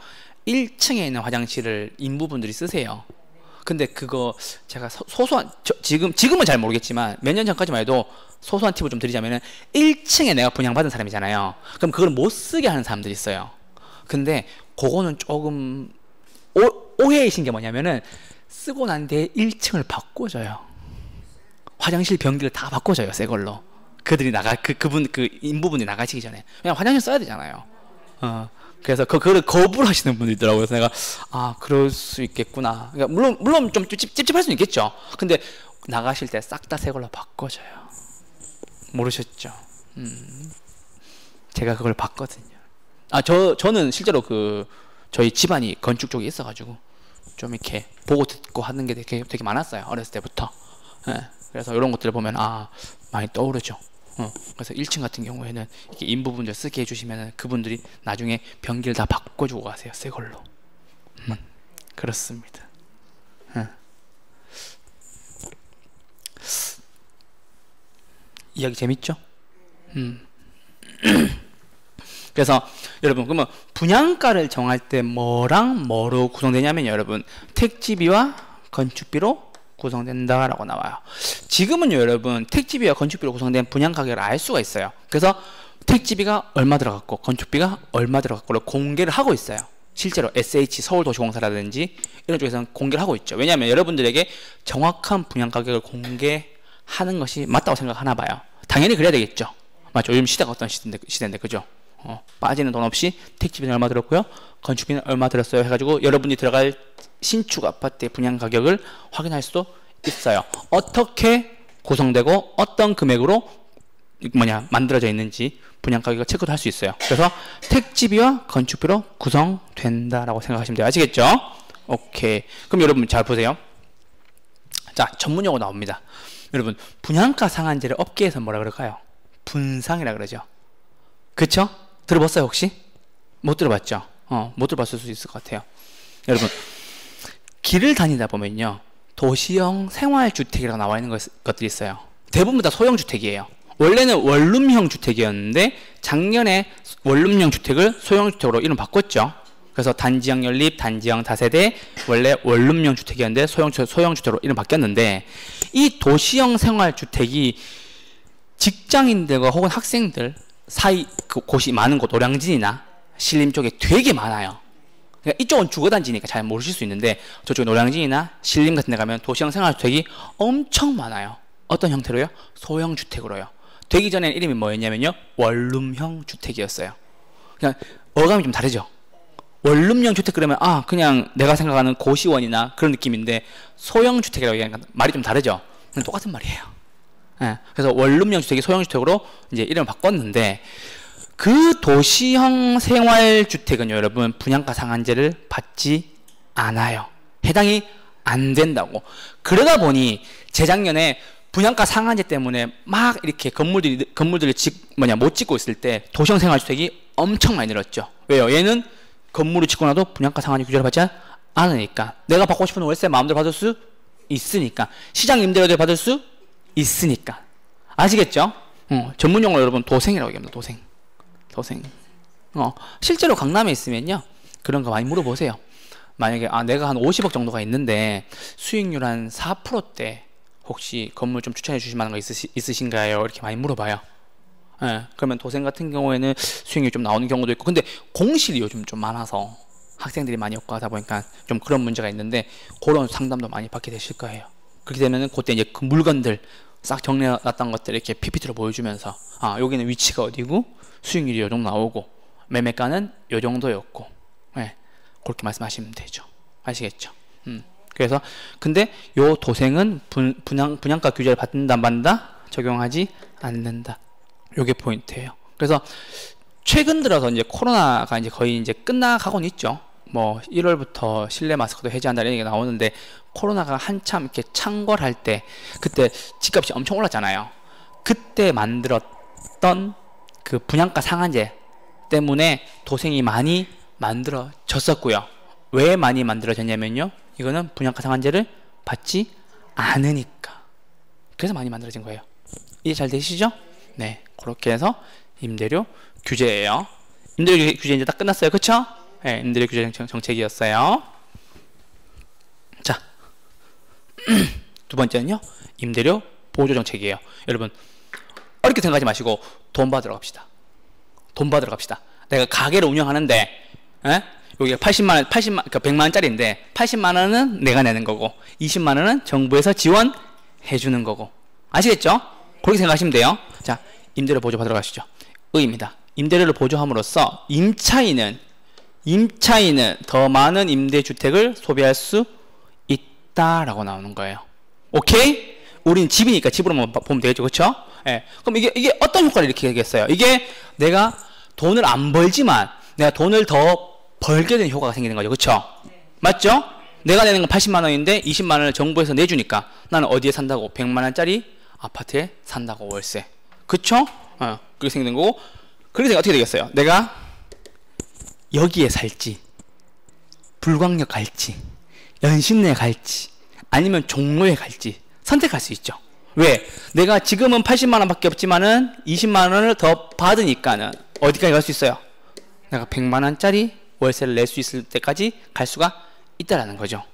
1층에 있는 화장실을 인부분들이 쓰세요. 근데 그거 제가 소소한 지금은 잘 모르겠지만 몇 년 전까지만 해도 소소한 팁을 좀 드리자면은 1층에 내가 분양받은 사람이잖아요. 그럼 그걸 못 쓰게 하는 사람들이 있어요. 근데 그거는 조금 오해이신 게 뭐냐면은 쓰고 난 뒤에 1층을 바꿔줘요. 화장실 변기를 다 바꿔줘요, 새 걸로. 그들이 그 인부분이 나가시기 전에. 그냥 화장실 써야 되잖아요. 그래서 그거를 거부를 하시는 분들이 있더라고요. 그래서 내가, 그럴 수 있겠구나. 그러니까 물론 좀 찝찝할 수는 있겠죠. 근데 나가실 때 싹 다 새 걸로 바꿔줘요. 모르셨죠? 제가 그걸 봤거든요. 저는 실제로 저희 집안이 건축 쪽에 있어가지고 좀 이렇게 보고 듣고 하는 게 되게 많았어요. 어렸을 때부터. 네. 그래서 이런 것들을 보면 많이 떠오르죠. 그래서 1층 같은 경우에는 이렇게 인부분들 쓰게 해주시면 그분들이 나중에 변기를 다 바꿔주고 가세요, 새 걸로. 그렇습니다. 이야기 재밌죠? 그래서 여러분, 그러면 분양가를 정할 때 뭐랑 뭐로 구성되냐면 여러분, 택지비와 건축비로 구성된다라고 나와요. 지금은 여러분 택지비와 건축비로 구성된 분양 가격을 알 수가 있어요. 그래서 택지비가 얼마 들어갔고 건축비가 얼마 들어갔고를 공개를 하고 있어요. 실제로 SH 서울도시공사라든지 이런 쪽에서는 공개를 하고 있죠. 왜냐하면 여러분들에게 정확한 분양 가격을 공개하는 것이 맞다고 생각하나 봐요. 당연히 그래야 되겠죠. 맞죠? 요즘 시대가 어떤 시대인데 그죠? 빠지는 돈 없이 택지비는 얼마 들었고요, 건축비는 얼마 들었어요 해가지고 여러분이 들어갈 신축 아파트의 분양 가격을 확인할 수도 있어요. 어떻게 구성되고 어떤 금액으로 만들어져 있는지 분양 가격을 체크도 할 수 있어요. 그래서 택지비와 건축비로 구성된다라고 생각하시면 돼요. 아시겠죠? 오케이. 그럼 여러분 잘 보세요. 자, 전문 용어 나옵니다. 여러분, 분양가 상한제를 업계에서 뭐라 그럴까요? 분상이라 그러죠. 그쵸? 들어봤어요 혹시? 못 들어봤죠? 못 들어봤을 수 있을 것 같아요. 여러분, 길을 다니다 보면요 도시형 생활주택이라고 나와 있는 것들이 있어요. 대부분 다 소형주택이에요. 원래는 원룸형 주택이었는데 작년에 원룸형 주택을 소형주택으로 이름 바꿨죠. 그래서 단지형 연립, 단지형 다세대, 원래 원룸형 주택이었는데 소형주택으로 이름 바뀌었는데, 이 도시형 생활주택이 직장인들과 혹은 학생들 사이 곳이 많은 곳, 노량진이나 신림 쪽에 되게 많아요. 그러니까 이쪽은 주거단지니까 잘 모르실 수 있는데 저쪽 노량진이나 신림 같은 데 가면 도시형 생활주택이 엄청 많아요. 어떤 형태로요? 소형주택으로요. 되기 전에는 이름이 뭐였냐면요 원룸형 주택이었어요. 그냥 어감이 좀 다르죠. 원룸형 주택 그러면 그냥 내가 생각하는 고시원이나 그런 느낌인데 소형주택이라고 얘기하니까 말이 좀 다르죠. 똑같은 말이에요. 네. 그래서 원룸형 주택이 소형주택으로 이제 이름을 바꿨는데, 그 도시형 생활주택은 여러분 분양가 상한제를 받지 않아요. 해당이 안 된다고. 그러다 보니 재작년에 분양가 상한제 때문에 막 이렇게 건물들을 못 짓고 있을 때 도시형 생활주택이 엄청 많이 늘었죠. 왜요? 얘는 건물을 짓고 나도 분양가 상한제 규제를 받지 않으니까 내가 받고 싶은 월세 마음대로 받을 수 있으니까. 시장 임대료를 받을 수 있으니까. 아시겠죠? 전문 용어로 여러분 도생이라고 얘기합니다. 도생. 실제로 강남에 있으면요. 그런 거 많이 물어보세요. 만약에 내가 한 50억 정도가 있는데 수익률 한 4%대 혹시 건물 좀 추천해 주실 만한 거 있으신가요? 이렇게 많이 물어봐요. 예, 그러면 도생 같은 경우에는 수익률이 좀 나오는 경우도 있고, 근데 공실이 요즘 좀 많아서 학생들이 많이 없고 하다 보니까 좀 그런 문제가 있는데, 그런 상담도 많이 받게 되실 거예요. 그렇게 되면은 그때 이제 그 물건들 싹 정리해놨던 것들 이렇게 PPT로 보여주면서, 여기는 위치가 어디고 수익률이 요 정도 나오고 매매가는 요 정도였고, 예, 그렇게 말씀하시면 되죠. 아시겠죠? 그래서 근데 요 도생은 분양가 규제를 받는다 안 받는다? 적용하지 않는다. 요게 포인트예요. 그래서 최근 들어서 이제 코로나가 이제 거의 이제 끝나가고는 있죠. 뭐 1월부터 실내 마스크도 해제한다는 얘기가 나오는데, 코로나가 한참 이렇게 창궐할 때 그때 집값이 엄청 올랐잖아요. 그때 만들었던 그 분양가 상한제 때문에 도생이 많이 만들어졌었고요. 왜 많이 만들어졌냐면요, 이거는 분양가 상한제를 받지 않으니까. 그래서 많이 만들어진 거예요. 이해 잘 되시죠? 네, 그렇게 해서 임대료 규제예요. 임대료 규제 이제 딱 끝났어요. 그쵸? 네, 임대료 규제 정책이었어요. 자, 두 번째는요, 임대료 보조 정책이에요. 여러분 어렵게 생각하지 마시고 돈 받으러 갑시다. 돈 받으러 갑시다. 내가 가게를 운영하는데, 여기가 80만, 그러니까 100만 원짜리인데 80만 원은 내가 내는 거고 20만 원은 정부에서 지원해 주는 거고. 아시겠죠? 그렇게 생각하시면 돼요. 자, 임대료 보조 받으러 가시죠. 의입니다. 임대료를 보조함으로써 임차인은 더 많은 임대주택을 소비할 수 있다라고 나오는 거예요. 오케이? 우린 집이니까 집으로만 보면 되겠죠. 그렇죠? 예. 그럼 이게 어떤 효과를 일으키겠어요? 이게 내가 돈을 안 벌지만 내가 돈을 더 벌게 되는 효과가 생기는 거죠. 그렇죠? 맞죠? 내가 내는 건 80만 원인데 20만 원을 정부에서 내주니까 나는 어디에 산다고? 100만 원짜리 아파트에 산다고, 월세. 그쵸? 그렇게 생기는 거고, 그렇게 되면 어떻게 되겠어요? 내가 여기에 살지, 불광역 갈지, 연신내 갈지, 아니면 종로에 갈지 선택할 수 있죠. 왜? 내가 지금은 80만 원밖에 없지만은 20만 원을 더 받으니까는 어디까지 갈 수 있어요? 내가 100만 원짜리 월세를 낼 수 있을 때까지 갈 수가 있다라는 거죠.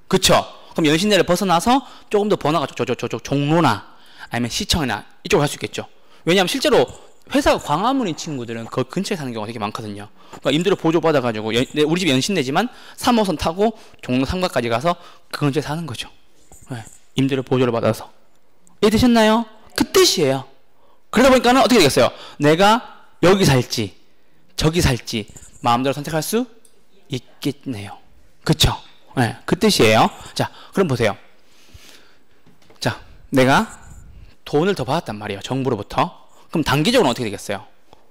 그쵸? 그럼 연신내를 벗어나서 조금 더 번화가 저쪽 종로나 아니면 시청이나 이쪽으로 갈 수 있겠죠. 왜냐하면 실제로 회사가 광화문인 친구들은 그 근처에 사는 경우가 되게 많거든요. 그러니까 임대료 보조 받아가지고 우리 집이 연신내지만 3호선 타고 종로 3가까지 가서 그 근처에 사는 거죠. 네, 임대료 보조를 받아서. 이해되셨나요? 그 뜻이에요. 그러다 보니까는 어떻게 되겠어요? 내가 여기 살지 저기 살지 마음대로 선택할 수 있겠네요. 그쵸? 네, 그 뜻이에요. 자, 그럼 보세요. 자, 내가 돈을 더 받았단 말이에요. 정부로부터. 그럼 단기적으로 어떻게 되겠어요?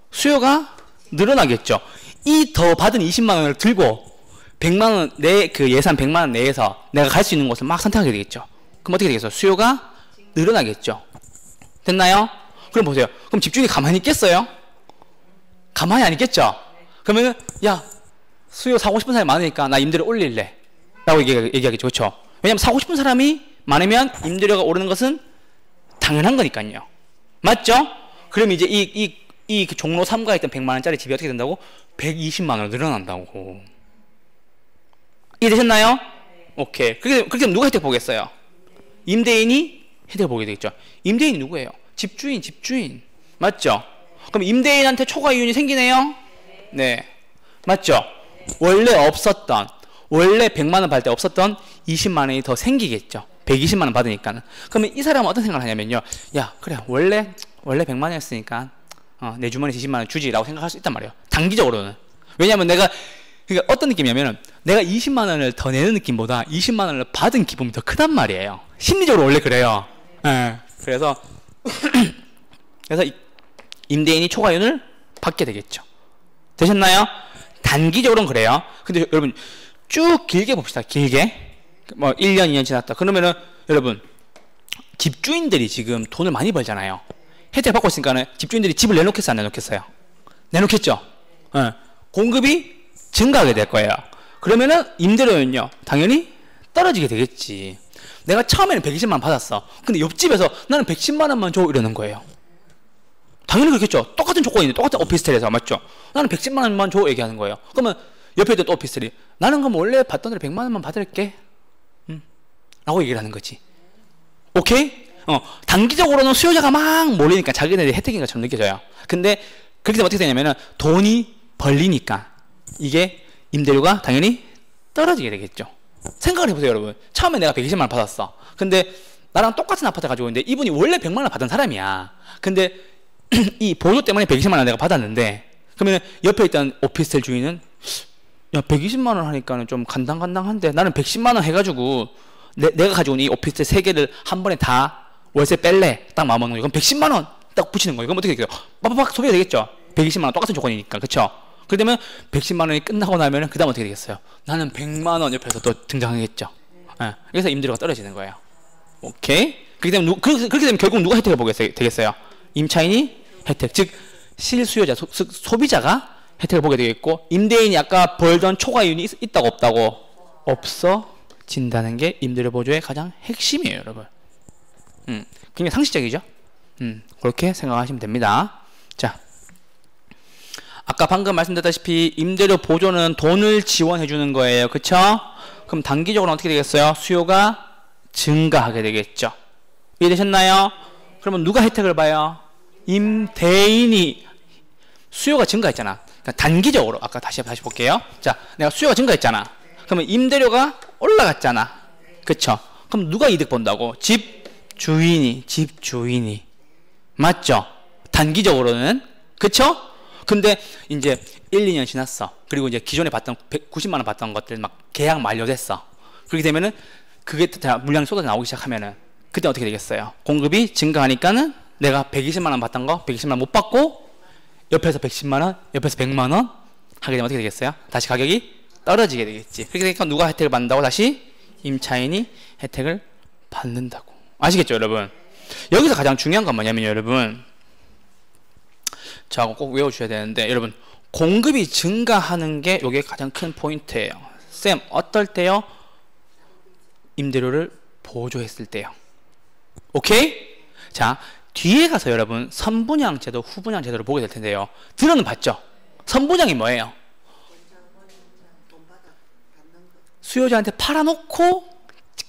수요가 늘어나겠죠. 이 더 받은 20만 원을 들고 100만 원, 내 그 예산 100만 원 내에서 내가 갈 수 있는 곳을 막 선택하게 되겠죠. 그럼 어떻게 되겠어요? 수요가 늘어나겠죠. 됐나요? 그럼 보세요. 그럼 집주인이 가만히 있겠어요? 가만히 안 있겠죠? 그러면은, 야, 수요 사고 싶은 사람이 많으니까 나 임대료 올릴래. 라고 얘기하겠죠. 그렇죠? 왜냐면 사고 싶은 사람이 많으면 임대료가 오르는 것은 당연한 거니까요. 맞죠? 그럼 이제 이 종로 3가에 있던 100만 원짜리 집이 어떻게 된다고? 120만 원으로 늘어난다고. 이해되셨나요? 오케이. 그렇게 되면 누가 혜택 보겠어요? 임대인이 혜택 보게 되겠죠. 임대인이 누구예요? 집주인. 맞죠? 그럼 임대인한테 초과 이윤이 생기네요? 네. 맞죠? 원래 100만 원 받을 때 없었던 20만 원이 더 생기겠죠. 120만 원 받으니까는. 그러면 이 사람은 어떤 생각을 하냐면요. 야, 그래. 원래 100만 원이었으니까 내 주머니에 20만 원 주지라고 생각할 수 있단 말이에요. 단기적으로는. 왜냐하면 그러니까 어떤 느낌이냐면은 내가 20만 원을 더 내는 느낌보다 20만 원을 받은 기쁨이 더 크단 말이에요. 심리적으로 원래 그래요. 네. 그래서 임대인이 초과이윤을 받게 되겠죠. 되셨나요? 단기적으로는 그래요. 근데 여러분 쭉 길게 봅시다. 길게. 뭐 1년, 2년 지났다. 그러면은 여러분 집주인들이 지금 돈을 많이 벌잖아요. 혜택 받고 있으니까는 집주인들이 집을 내놓겠어요? 안 내놓겠어요? 내놓겠죠? 네. 공급이 증가하게 될 거예요. 그러면은 임대료는요 당연히 떨어지게 되겠지. 내가 처음에는 120만 원 받았어. 근데 옆집에서 나는 110만 원만 줘 이러는 거예요. 당연히 그렇겠죠. 똑같은 조건인데 똑같은 오피스텔에서 맞죠? 나는 110만 원만 줘 얘기하는 거예요. 그러면 옆에 있던 또 오피스텔이 나는 그럼 원래 받던 대로 100만 원만 받을게. 라고 얘기를 하는 거지. 오케이? 단기적으로는 수요자가 막 몰리니까 자기네들이 혜택인 것처럼 느껴져요. 근데 그렇게 되면 어떻게 되냐면은 돈이 벌리니까 이게 임대료가 당연히 떨어지게 되겠죠. 생각을 해보세요, 여러분. 처음에 내가 120만 원 받았어. 근데 나랑 똑같은 아파트 가지고 있는데 이분이 원래 100만 원 받은 사람이야. 근데 이 보조 때문에 120만 원 내가 받았는데 그러면 옆에 있던 오피스텔 주인은 야 120만 원 하니까는 좀 간당간당한데 나는 110만 원 해가지고 내가 가지고 있는 이 오피스텔 3개를 한 번에 다 월세 뺄래 딱 마음먹는 거예요. 그럼 110만 원 딱 붙이는 거예요. 그럼 어떻게 될까요? 빠바박 소비가 되겠죠. 120만 원 똑같은 조건이니까. 그쵸? 그렇게 되면 110만 원이 끝나고 나면 그 다음 어떻게 되겠어요? 나는 100만 원 옆에서 또 등장하겠죠. 그래서 임대료가 떨어지는 거예요. 오케이? 그렇게 되면 결국 누가 혜택을 보게 되겠어요? 임차인이 혜택, 즉 실수요자, 소비자가 혜택을 보게 되겠고 임대인이 아까 벌던 초과이윤이 있다고 없다고? 없어진다는 게 임대료 보조의 가장 핵심이에요, 여러분. 굉장히 상식적이죠? 그렇게 생각하시면 됩니다. 자, 아까 방금 말씀드렸다시피 임대료 보조는 돈을 지원해 주는 거예요. 그쵸? 그럼 단기적으로 어떻게 되겠어요? 수요가 증가하게 되겠죠. 이해되셨나요? 그러면 누가 혜택을 봐요? 임대인이. 수요가 증가했잖아. 그러니까 단기적으로 아까 다시 볼게요. 자, 내가 수요가 증가했잖아. 그러면 임대료가 올라갔잖아. 그쵸? 그럼 누가 이득 본다고? 집주인이. 맞죠? 단기적으로는. 그쵸? 근데 이제 1, 2년 지났어. 그리고 이제 기존에 받던 190만 원 받던 것들 막 계약 만료됐어. 그렇게 되면은 그게 다 물량이 쏟아져 나오기 시작하면은 그때 어떻게 되겠어요? 공급이 증가하니까는 내가 120만 원 받던 거 120만 원 못 받고 옆에서 110만 원, 옆에서 100만 원 하게 되면 어떻게 되겠어요? 다시 가격이 떨어지게 되겠지. 그렇게 되니까 누가 혜택을 받는다고? 다시 임차인이 혜택을 받는다고. 아시겠죠, 여러분? 여기서 가장 중요한 건 뭐냐면 여러분, 자, 꼭 외워주셔야 되는데 여러분, 공급이 증가하는 게 이게 가장 큰 포인트예요. 쌤, 어떨 때요? 임대료를 보조했을 때요. 오케이? 자, 뒤에 가서 여러분 선분양 제도, 후분양 제도를 보게 될 텐데요. 들어는 봤죠? 선분양이 뭐예요? 수요자한테 팔아놓고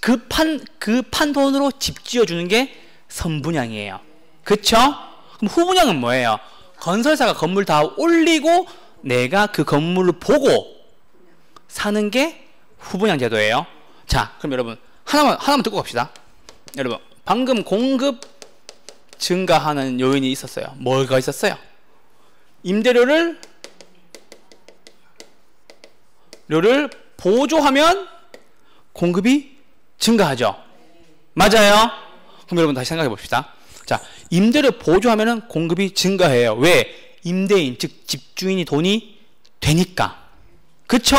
그 판 돈으로 집 지어주는 게 선분양이에요. 그쵸? 그럼 후분양은 뭐예요? 건설사가 건물 다 올리고 내가 그 건물을 보고 사는 게 후분양 제도예요. 자, 그럼 여러분 하나만 듣고 갑시다. 여러분, 방금 공급 증가하는 요인이 있었어요. 뭐가 있었어요? 임대료를 보조하면 공급이 증가하죠. 맞아요? 그럼 여러분 다시 생각해 봅시다. 자, 임대료 보조하면은 공급이 증가해요. 왜? 임대인, 즉 집주인이 돈이 되니까. 그쵸?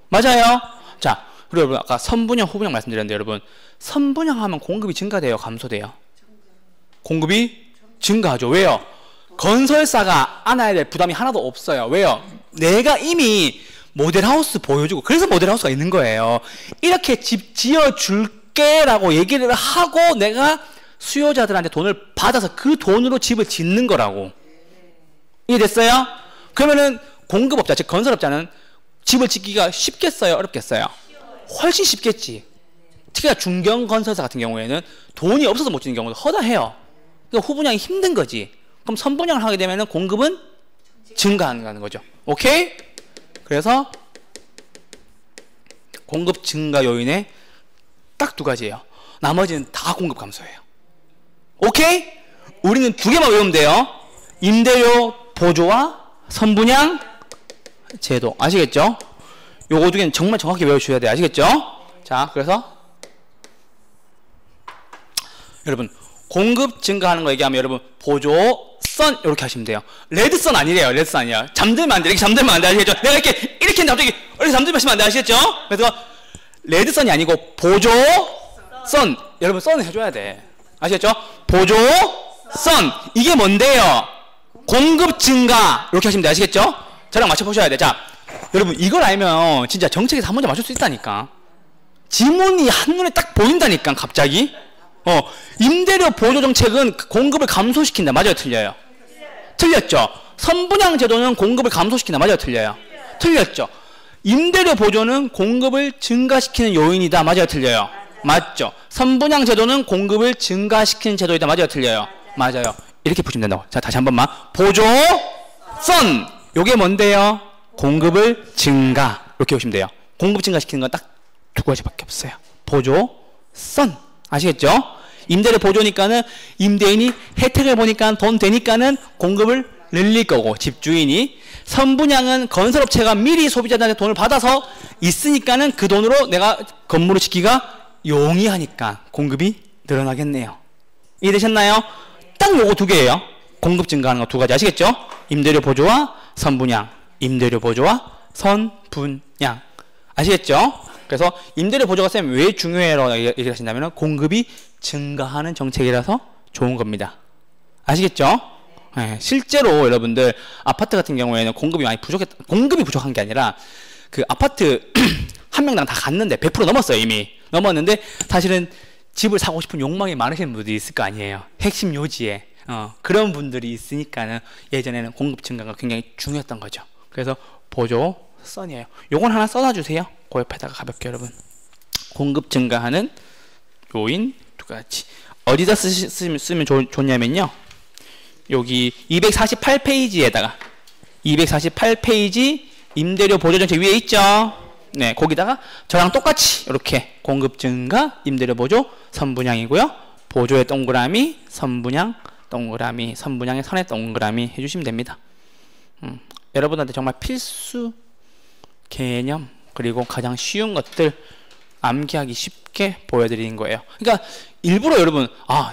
맞아요? 자, 그리고 여러분 아까 선분양, 후분양 말씀드렸는데 여러분, 선분양하면 공급이 증가돼요? 감소돼요? 공급이 증가하죠. 왜요? 건설사가 안아야 될 부담이 하나도 없어요. 왜요? 내가 이미 모델하우스 보여주고, 그래서 모델하우스가 있는 거예요. 이렇게 집 지어줄게 라고 얘기를 하고 내가 수요자들한테 돈을 받아서 그 돈으로 집을 짓는 거라고. 이해됐어요? 그러면은 공급업자, 즉 건설업자는 집을 짓기가 쉽겠어요? 어렵겠어요? 훨씬 쉽겠지. 특히나 중견건설사 같은 경우에는 돈이 없어서 못 짓는 경우도 허다해요. 그러니까 후분양이 힘든 거지. 그럼 선분양을 하게 되면 공급은 증가하는 거죠. 오케이? 그래서 공급 증가 요인에 딱 2가지예요. 나머지는 다 공급 감소예요. 오케이? 우리는 2개만 외우면 돼요. 임대료 보조와 선분양 제도. 아시겠죠? 요거 2개는 정말 정확히 외우셔야 돼요. 아시겠죠? 자, 그래서 여러분, 공급 증가하는 거 얘기하면 여러분 보조선 이렇게 하시면 돼요. 레드선 아니래요. 레드선 아니야. 잠들면 안 돼. 이렇게 잠들면 안 돼. 아시겠죠? 내가 이렇게 했는데 갑자기 이렇게 잠들면 하시면 안 돼. 아시겠죠? 그래서 레드선이 아니고 보조선. 여러분 선을 해줘야 돼. 아시겠죠? 보조선. 이게 뭔데요? 공급 증가. 이렇게 하시면 돼. 아시겠죠? 저랑 맞춰보셔야 돼. 자, 여러분 이걸 알면 진짜 정책에서 한 문제 맞출 수 있다니까. 지문이 한눈에 딱 보인다니까 갑자기. 임대료 보조 정책은 공급을 감소시킨다. 맞아요, 틀려요? 틀렸죠. 선분양 제도는 공급을 감소시킨다. 맞아요, 틀려요? 틀렸죠. 임대료 보조는 공급을 증가시키는 요인이다. 맞아요, 틀려요? 맞죠. 선분양 제도는 공급을 증가시키는 제도이다. 맞아요, 틀려요? 맞아요. 이렇게 보시면 된다고. 자, 다시 한 번만. 보조 선. 요게 뭔데요? 공급을 증가. 이렇게 보시면 돼요. 공급 증가시키는 건 딱 두 가지밖에 없어요. 보조 선. 아시겠죠? 임대료 보조니까는 임대인이 혜택을 보니까 돈 되니까는 공급을 늘릴 거고, 집주인이. 선분양은 건설업체가 미리 소비자들한테 돈을 받아서 있으니까는 그 돈으로 내가 건물을 짓기가 용이하니까 공급이 늘어나겠네요. 이해되셨나요? 딱 요거 두 개예요. 공급 증가하는 거 두 가지. 아시겠죠? 임대료 보조와 선분양. 임대료 보조와 선분양. 아시겠죠? 그래서 임대료 보조가 쌤 왜 중요해라고 얘기하신다면 공급이 증가하는 정책이라서 좋은 겁니다. 아시겠죠? 네, 실제로 여러분들 아파트 같은 경우에는 공급이 부족한 게 아니라 그 아파트 한 명당 다 갔는데 100% 넘었어요. 이미 넘었는데 사실은 집을 사고 싶은 욕망이 많으신 분들이 있을 거 아니에요. 핵심 요지에 그런 분들이 있으니까는 예전에는 공급 증가가 굉장히 중요했던 거죠. 그래서 보조 선이에요. 요건 하나 써놔주세요. 그 옆에다가 가볍게 여러분. 공급 증가하는 요인 두 가지. 어디다 쓰면 좋냐면요. 여기 248페이지에다가 248페이지 임대료 보조 정책 위에 있죠. 네, 거기다가 저랑 똑같이 이렇게 공급 증가, 임대료 보조, 선분양이고요. 보조의 동그라미, 선분양, 동그라미, 선분양의 선의 동그라미 해주시면 됩니다. 여러분한테 정말 필수 개념 그리고 가장 쉬운 것들 암기하기 쉽게 보여드리는 거예요. 그러니까 일부러 여러분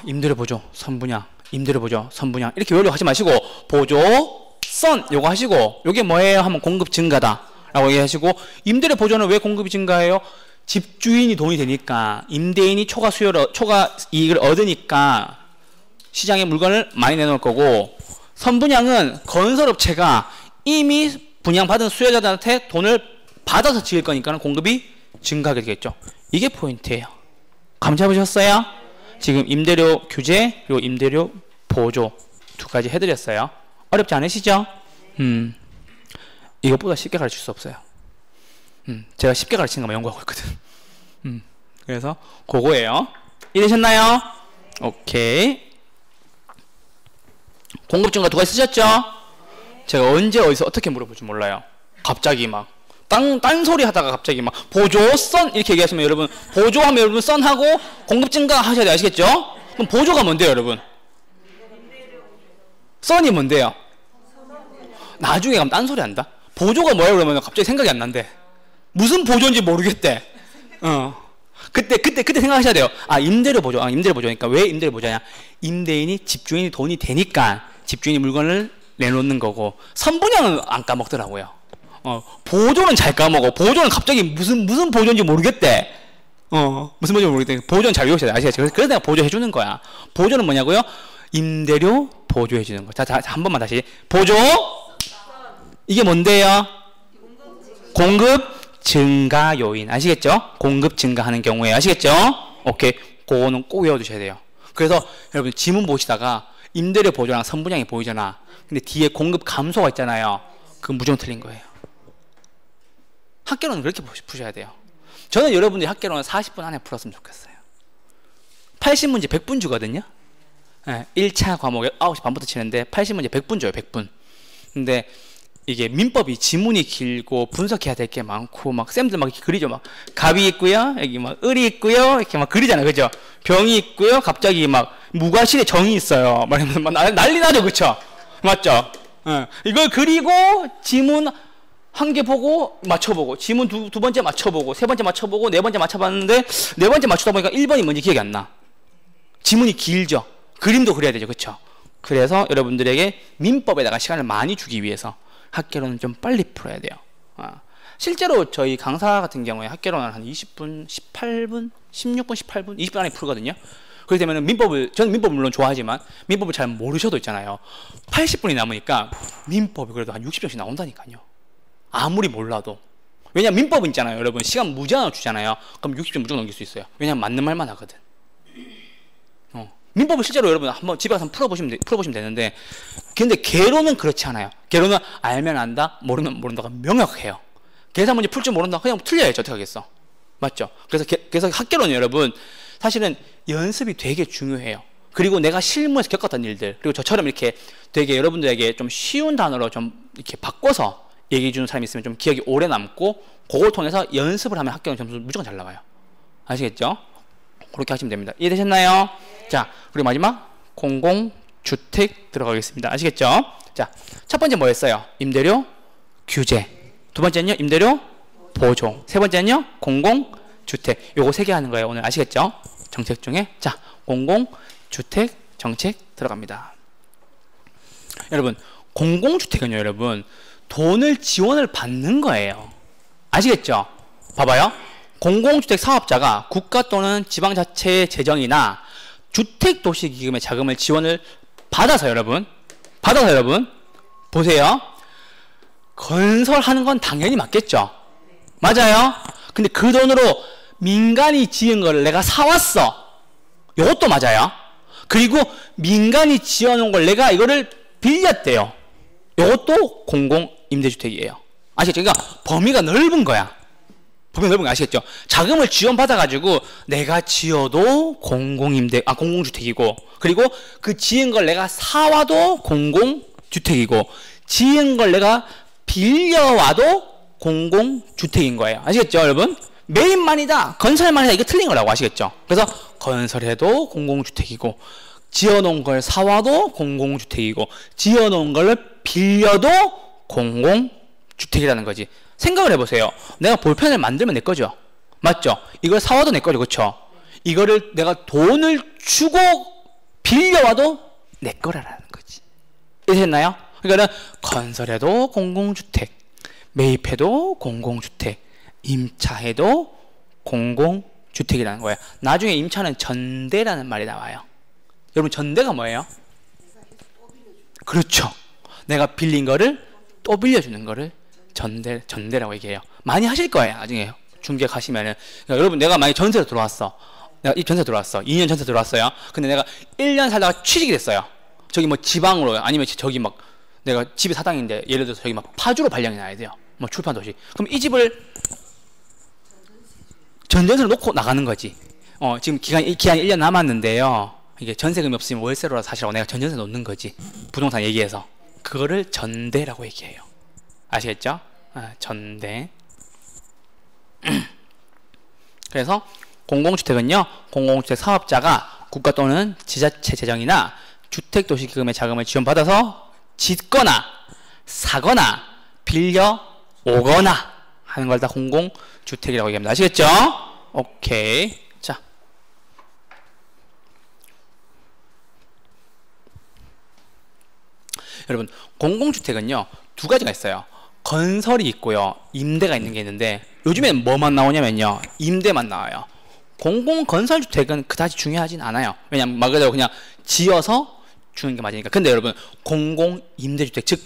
임대료 보조, 선분양, 임대료 보조, 선분양 이렇게 외우려고 하지 마시고 보조, 선 요거 하시고 요게 뭐예요? 하면 공급 증가다 라고 얘기하시고 임대료 보조는 왜 공급이 증가해요? 집주인이 돈이 되니까 임대인이 초과 이익을 얻으니까 시장에 물건을 많이 내놓을 거고 선분양은 건설업체가 이미 분양받은 수요자들한테 돈을 받아서 지을 거니까 공급이 증가하게 되겠죠. 이게 포인트예요. 감 잡으셨어요? 지금 임대료 규제 그리고 임대료 보조 두 가지 해드렸어요. 어렵지 않으시죠? 이것보다 쉽게 가르칠 수 없어요. 제가 쉽게 가르치는 것만 연구하고 있거든. 그래서 그거예요. 이해되셨나요? 오케이. 공급 증가 두 가지 쓰셨죠? 제가 언제 어디서 어떻게 물어볼지 몰라요. 갑자기 막 딴소리 하다가 갑자기 막 보조 선 이렇게 얘기하시면 여러분 보조하면 여러분 선하고 공급 증가 하셔야 돼. 아시겠죠? 그럼 보조가 뭔데요 여러분? 선이 뭔데요? 나중에 가면 딴소리 한다. 보조가 뭐야 그러면 갑자기 생각이 안 난대. 무슨 보조인지 모르겠대. 그때 생각하셔야 돼요. 임대료 보조. 임대료 보조니까 왜 임대료 보조냐? 임대인이 집주인이 돈이 되니까 집주인이 물건을 내놓는 거고 선분양은 안 까먹더라고요. 보조는 잘 까먹어. 보조는 갑자기 무슨 보조인지 모르겠대. 무슨 보조인지 모르겠대. 보조는 잘 외우셔야 돼. 아시겠죠? 그래서 내가 보조해 주는 거야. 보조는 뭐냐고요? 임대료 보조해 주는 거. 자, 한 번만 다시. 보조. 이게 뭔데요? 공급 증가 요인. 아시겠죠? 공급 증가하는 경우에. 아시겠죠? 오케이. 그거는 꼭 외워두셔야 돼요. 그래서 여러분 지문 보시다가 임대료 보조랑 선분양이 보이잖아. 근데 뒤에 공급 감소가 있잖아요. 그건 무조건 틀린 거예요. 학개론은 그렇게 푸셔야 돼요. 저는 여러분들이 학개론은 40분 안에 풀었으면 좋겠어요. 80문제 100분 주거든요. 네, 1차 과목에 9시 반부터 치는데 80문제 100분 줘요. 100분. 근데 이게 민법이 지문이 길고 분석해야 될 게 많고 막 쌤들 막 이렇게 그리죠. 막 갑이 있고요. 여기 막 을이 있고요. 이렇게 막 그리잖아요. 그죠? 병이 있고요. 갑자기 막 무과실에 정이 있어요. 막 난리 나죠. 그쵸? 맞죠? 이걸 그리고 지문 한 개 보고 맞춰보고 지문 두 번째 맞춰보고 세 번째 맞춰보고 네 번째 맞춰봤는데 네 번째 맞추다 보니까 1번이 뭔지 기억이 안 나. 지문이 길죠. 그림도 그려야 되죠. 그쵸? 그래서 여러분들에게 민법에다가 시간을 많이 주기 위해서 학개론은 좀 빨리 풀어야 돼요. 실제로 저희 강사 같은 경우에 학개론은 한 20분, 18분, 16분, 18분, 20분 안에 풀거든요. 그렇기 때문에 저는 민법을 물론 좋아하지만 민법을 잘 모르셔도 있잖아요. 80분이 남으니까 민법이 그래도 한 60점씩 나온다니까요. 아무리 몰라도. 왜냐면 민법은 있잖아요. 여러분 시간 무제한으로 주잖아요. 그럼 60점 무조건 넘길 수 있어요. 왜냐면 맞는 말만 하거든. 민법은 실제로 여러분 한번 집에 가서 풀어보시면 되는데, 근데 개론은 그렇지 않아요. 개론은 알면 안다, 모르면 모른다가 명확해요. 계산 문제 풀 줄 모른다, 그냥 틀려야지 어떻게 하겠어. 맞죠? 그래서 학개론은 여러분 사실은 연습이 되게 중요해요. 그리고 내가 실무에서 겪었던 일들, 그리고 저처럼 이렇게 되게 여러분들에게 좀 쉬운 단어로 좀 이렇게 바꿔서 얘기해 주는 사람이 있으면 좀 기억이 오래 남고, 그걸 통해서 연습을 하면 학교는 점수 무조건 잘 나와요. 아시겠죠? 그렇게 하시면 됩니다. 이해되셨나요? 자, 그리고 마지막 공공주택 들어가겠습니다. 아시겠죠? 자, 첫 번째 뭐였어요? 임대료 규제. 두 번째는요, 임대료 보조. 세 번째는요, 공공주택. 요거 세 개 하는 거예요. 오늘 아시겠죠? 정책 중에. 자, 공공주택 정책 들어갑니다. 여러분, 공공주택은요, 여러분, 돈을 지원을 받는 거예요. 아시겠죠? 봐봐요. 공공주택 사업자가 국가 또는 지방자치의 재정이나 주택도시기금의 자금을 지원을 받아서 여러분 보세요. 건설하는 건 당연히 맞겠죠? 맞아요? 근데 그 돈으로 민간이 지은 걸 내가 사왔어. 이것도 맞아요. 그리고 민간이 지어놓은 걸 내가 이거를 빌렸대요. 이것도 공공임대주택이에요. 아시겠죠? 그러니까 범위가 넓은 거야. 범위가 넓은 거 아시겠죠? 자금을 지원받아가지고 내가 지어도 공공주택이고, 그리고 그 지은 걸 내가 사와도 공공주택이고, 지은 걸 내가 빌려와도 공공주택인 거예요. 아시겠죠, 여러분? 매입만이다, 건설만이다, 이거 틀린 거라고. 아시겠죠? 그래서 건설해도 공공주택이고, 지어놓은 걸 사와도 공공주택이고, 지어놓은 걸 빌려도 공공주택이라는 거지. 생각을 해보세요. 내가 볼펜을 만들면 내 거죠. 맞죠? 이걸 사와도 내 거죠. 그렇죠? 이거를 내가 돈을 주고 빌려와도 내 거라는 거지. 이해됐나요? 그러니까 건설해도 공공주택, 매입해도 공공주택, 임차해도 공공주택이라는 거예요. 나중에 임차는 전대라는 말이 나와요. 여러분, 전대가 뭐예요? 그렇죠. 내가 빌린 거를 또 빌려주는 거를 전대라고 얘기해요. 많이 하실 거예요. 나중에 중개 가시면은. 그러니까 여러분, 내가 만약에 전세로 들어왔어. 내가 이 전세 들어왔어. 2년 전세 들어왔어요. 근데 내가 1년 살다가 취직이 됐어요. 저기 뭐 지방으로, 아니면 저기 막 내가 집이 사당인데 예를 들어서 저기 막 파주로 발령이 나야 돼요. 뭐 출판 도시. 그럼 이 집을 전전세로 놓고 나가는 거지. 지금 기한이 1년 남았는데요. 이게 전세금이 없으면 월세로 사실 내가 전전세 놓는 거지. 부동산 얘기해서. 그거를 전대라고 얘기해요. 아시겠죠? 전대. 그래서 공공주택은요, 공공주택 사업자가 국가 또는 지자체 재정이나 주택도시기금의 자금을 지원받아서 짓거나 사거나 빌려 오거나 하는 걸 다 공공주택이라고 얘기합니다. 아시겠죠? 오케이. 자, 여러분, 공공주택은요 두 가지가 있어요. 건설이 있고요, 임대가 있는 게 있는데, 요즘에는 뭐만 나오냐면요, 임대만 나와요. 공공건설주택은 그다지 중요하진 않아요. 왜냐면 말 그대로 그냥 지어서 주는 게 맞으니까. 근데 여러분, 공공임대주택, 즉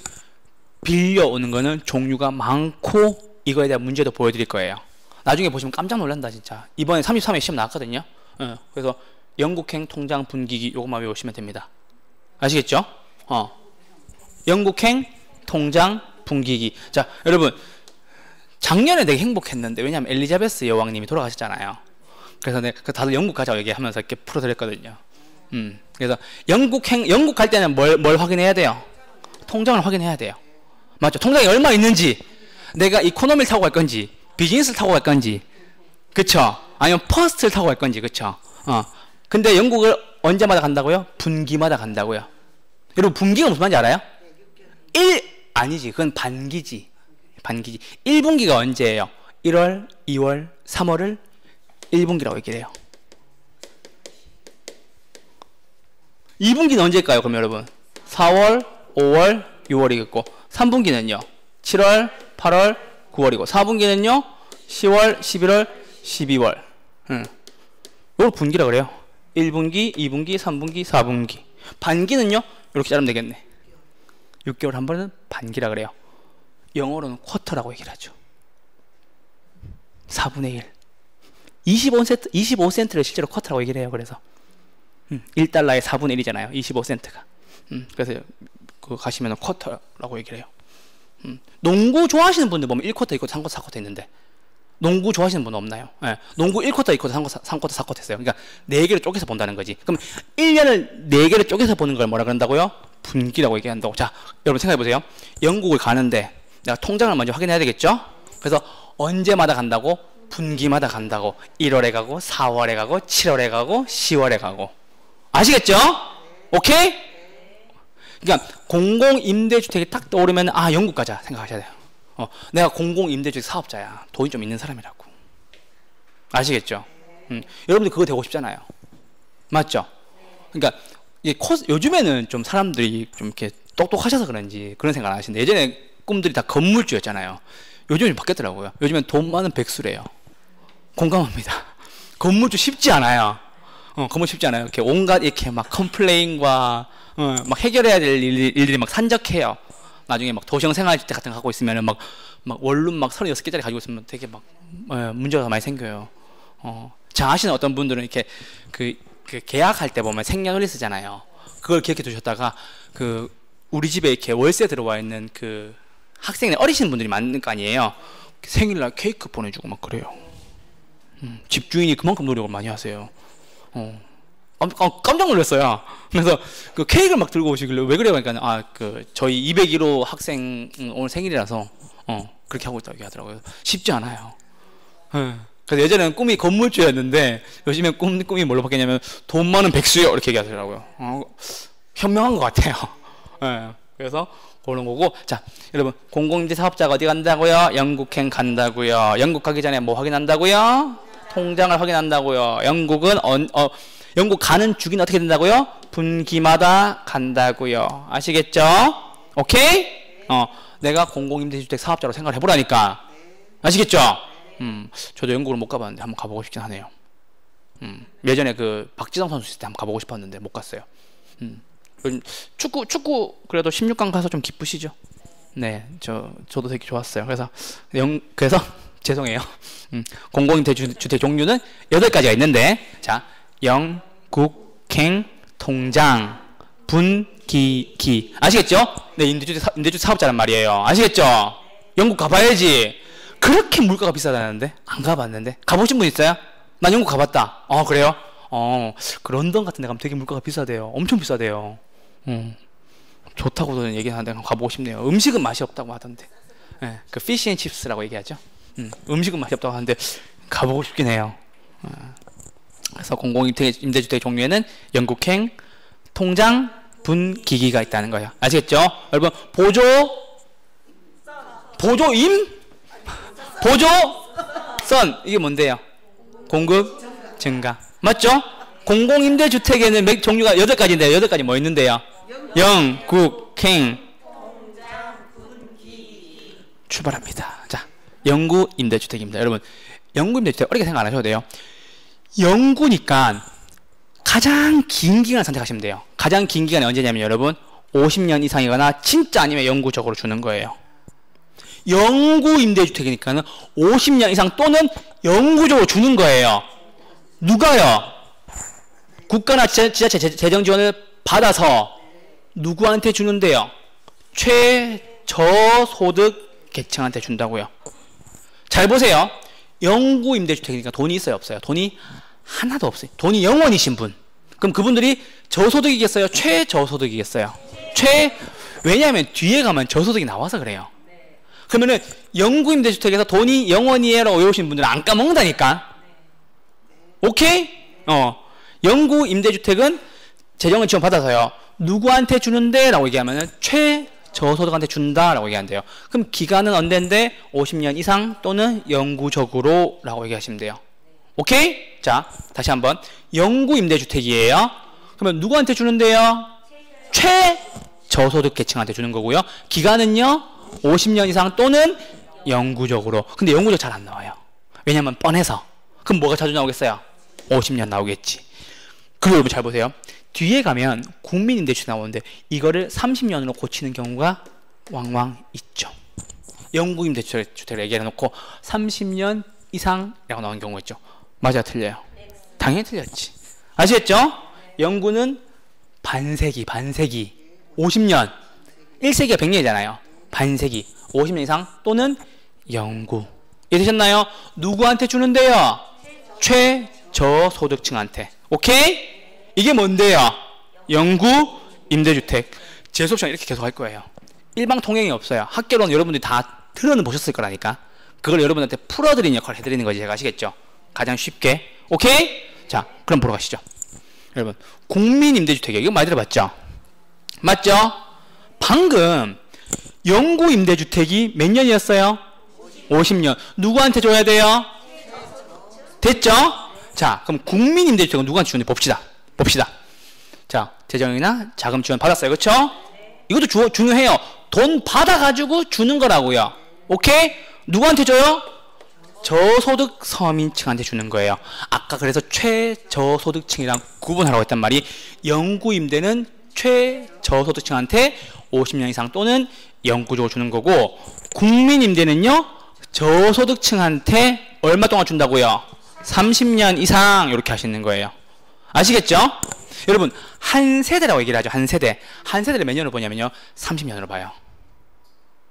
빌려오는 거는 종류가 많고, 이거에 대한 문제도 보여드릴 거예요. 나중에 보시면 깜짝 놀란다 진짜. 이번에 33회 시험 나왔거든요. 그래서 영국행 통장 분기기 요것만 외우시면 됩니다. 아시겠죠? 영국행 통장 분기기. 자, 여러분, 작년에 되게 행복했는데, 왜냐하면 엘리자베스 여왕님이 돌아가셨잖아요. 그래서 다들 영국 가자고 얘기하면서 이렇게 풀어드렸거든요. 그래서 영국 갈 때는 뭘 확인해야 돼요? 통장을 확인해야 돼요. 맞죠? 통장에 얼마 있는지, 내가 이코노미를 타고 갈 건지, 비즈니스를 타고 갈 건지, 그쵸? 아니면 퍼스트를 타고 갈 건지, 그쵸? 근데 영국을 언제마다 간다고요? 분기마다 간다고요. 여러분, 분기가 무슨 말인지 알아요? 아니지. 그건 반기지. 1분기가 언제예요? 1월, 2월, 3월을 1분기라고 얘기를 해요. 2분기는 언제일까요? 그럼 여러분, 4월, 5월, 6월이겠고, 3분기는요 7월, 8월, 9월이고, 4분기는요 10월, 11월, 12월. 이걸 분기라 그래요. 1분기, 2분기, 3분기, 4분기. 반기는요 이렇게 자르면 되겠네. 6개월 한 번은 반기라 그래요. 영어로는 쿼터라고 얘기를 하죠. 4분의 1. 25센트를 실제로 쿼터라고 얘기를 해요. 그래서 1달러의 4분의 1이잖아요. 25센트가. 그래서 그 가시면 쿼터라고 얘기를 해요. 농구 좋아하시는 분들 보면 1쿼터, 2쿼터, 3쿼터, 4쿼터 있는데 농구 좋아하시는 분은 없나요? 네. 농구 1쿼터, 2쿼터, 3쿼터, 4쿼터 했어요. 그러니까 4개를 쪼개서 본다는 거지. 그럼 1년을 4개를 쪼개서 보는 걸 뭐라 그런다고요? 분기라고 얘기한다고. 자, 여러분 생각해 보세요. 영국을 가는데 내가 통장을 먼저 확인해야 되겠죠? 그래서 언제마다 간다고? 분기마다 간다고. 1월에 가고 4월에 가고 7월에 가고 10월에 가고. 아시겠죠? 오케이? 그러니까 공공임대주택이 딱 떠오르면 아, 영국 가자 생각하셔야 돼요. 내가 공공임대주택 사업자야. 돈이 좀 있는 사람이라고. 아시겠죠? 여러분들 그거 되고 싶잖아요. 맞죠? 그러니까 요즘에는 좀 사람들이 좀 이렇게 똑똑하셔서 그런지 그런 생각 안 하시는데 예전에 꿈들이 다 건물주였잖아요. 요즘은 바뀌었더라고요. 요즘엔 돈 많은 백수래요. 공감합니다. 건물주 쉽지 않아요. 건물 쉽지 않아요. 이렇게 온갖 이렇게 막 컴플레인과 막 해결해야 될 일들이 막 산적해요. 나중에 막 도시형 생활주택 같은 거 갖고 있으면은 막 원룸 막 36개짜리 가지고 있으면 되게 막 문제가 많이 생겨요. 잘 아시는 어떤 분들은 이렇게 그 계약할 때 보면 생년월일 쓰잖아요. 그걸 기억해 두셨다가 우리 집에 이렇게 월세 들어와 있는 그 학생이 어리신 분들이 많은 거 아니에요. 생일날 케이크 보내주고 막 그래요. 집주인이 그만큼 노력을 많이 하세요. 깜짝 놀랐어요. 그래서 그 케이크를 막 들고 오시길래 왜 그래요? 그러니까 저희 201호 학생 오늘 생일이라서 그렇게 하고 있다고 얘기하더라고요. 쉽지 않아요. 그래서 예전에는 꿈이 건물주였는데 요즘엔 꿈이 뭘로 바뀌냐면 돈 많은 백수요 이렇게 얘기하더라고요. 현명한 것 같아요. 그래서 그런 거고. 자, 여러분 공공임대 사업자가 어디 간다고요? 영국행 간다고요. 영국 가기 전에 뭐 확인한다고요? 통장을 확인한다고요. 영국은 영국 가는 주기는 어떻게 된다고요? 분기마다 간다고요. 아시겠죠? 오케이? 내가 공공임대주택 사업자로 생각을 해보라니까. 아시겠죠? 저도 영국을 못 가봤는데 한번 가보고 싶긴 하네요. 예전에 그 박지성 선수 있을 때 한번 가보고 싶었는데 못 갔어요. 축구 그래도 16강 가서 좀 기쁘시죠? 네, 저도 되게 좋았어요. 그래서 죄송해요. 공공임대주택 종류는 8가지가 있는데, 자, 영국행, 통장, 분기기. 아시겠죠? 네, 임대주택 사업자란 말이에요. 아시겠죠? 영국 가봐야지. 그렇게 물가가 비싸다는데? 안 가봤는데? 가보신 분 있어요? 난 영국 가봤다. 그래요? 그 런던 같은 데 가면 되게 물가가 비싸대요. 엄청 비싸대요. 좋다고도 얘기하는데 가보고 싶네요. 음식은 맛이 없다고 하던데. 네, 그 피시 앤 칩스라고 얘기하죠. 음식은 맛이 없다고 하는데 가보고 싶긴 해요. 그래서 공공임대주택 종류에는 영국행, 통장, 분기기가 있다는 거예요. 아시겠죠? 여러분 보조선 이게 뭔데요? 공급 증가. 맞죠? 공공임대주택에는 종류가 8가지인데요. 8가지 뭐 있는데요? 영국행, 출발합니다. 자, 영구임대주택입니다. 여러분 영구임대주택 어렵게 생각 안 하셔도 돼요. 영구니까 가장 긴 기간 선택하시면 돼요. 가장 긴 기간이 언제냐면 여러분 50년 이상이거나 진짜 아니면 영구적으로 주는 거예요. 영구임대주택이니까는 50년 이상 또는 영구적으로 주는 거예요. 누가요? 국가나 지자체 재정 지원을 받아서 누구한테 주는데요? 최저소득 계층한테 준다고요. 잘 보세요. 영구임대주택이니까 돈이 있어요, 없어요? 돈이 하나도 없어요. 돈이 0원이신 분. 그럼 그분들이 저소득이겠어요? 최저소득이겠어요? 왜냐하면 뒤에 가면 저소득이 나와서 그래요. 그러면은 영구임대주택에서 돈이 0원이에요 오신 분들은 안 까먹는다니까. 오케이? 영구임대주택은 재정을 지원받아서요. 누구한테 주는데? 라고 얘기하면은 최저소득한테 준다라고 얘기한대요. 그럼 기간은 언제인데? 50년 이상 또는 영구적으로 라고 얘기하시면 돼요. 오케이? 자, 다시 한번. 영구임대주택이에요. 그러면 누구한테 주는데요? 최저소득 계층한테 주는 거고요. 기간은요? 50년 이상 또는 영구적으로. 근데 영구적 잘 안 나와요. 왜냐면 뻔해서. 그럼 뭐가 자주 나오겠어요? 50년 나오겠지. 그리고 여러분 잘 보세요. 뒤에 가면 국민임대주택 나오는데 이거를 30년으로 고치는 경우가 왕왕 있죠. 영구임대주택을 얘기해 놓고 30년 이상이라고 나온 경우가 있죠. 맞아, 틀려요? 당연히 틀렸지. 아시겠죠? 영구는 반세기 50년 1세기가 100년이잖아요. 반세기 50년 이상 또는 영구. 이해되셨나요? 누구한테 주는데요? 최저소득층한테. 오케이? 이게 뭔데요? 영구 임대주택. 제 수업 시간 이렇게 계속 할 거예요. 일방 통행이 없어요. 학교로는 여러분들이 다 틀어는 보셨을 거라니까. 그걸 여러분한테 풀어드리는 역할을 해드리는 거지. 제가 아시겠죠? 가장 쉽게. 오케이? 자, 그럼 보러 가시죠. 여러분, 국민임대주택이에요. 이거 많이 들어봤죠? 맞죠? 방금 영구 임대주택이 몇 년이었어요? 50년. 누구한테 줘야 돼요? 됐죠? 자, 그럼 국민임대주택은 누구한테 주는지 봅시다. 자, 재정이나 자금 지원 받았어요. 그렇죠? 이것도 중요해요. 돈 받아가지고 주는 거라고요. 오케이? 누구한테 줘요? 저소득 서민층한테 주는 거예요. 아까 그래서 최저소득층이랑 구분하라고 했단 말이, 영구 임대는 최저소득층한테 50년 이상 또는 영구적으로 주는 거고, 국민 임대는요 저소득층한테 얼마 동안 준다고요? 30년 이상 이렇게 하시는 거예요. 아시겠죠? 여러분, 한 세대라고 얘기를 하죠. 한 세대를 몇 년으로 보냐면요 30년으로 봐요.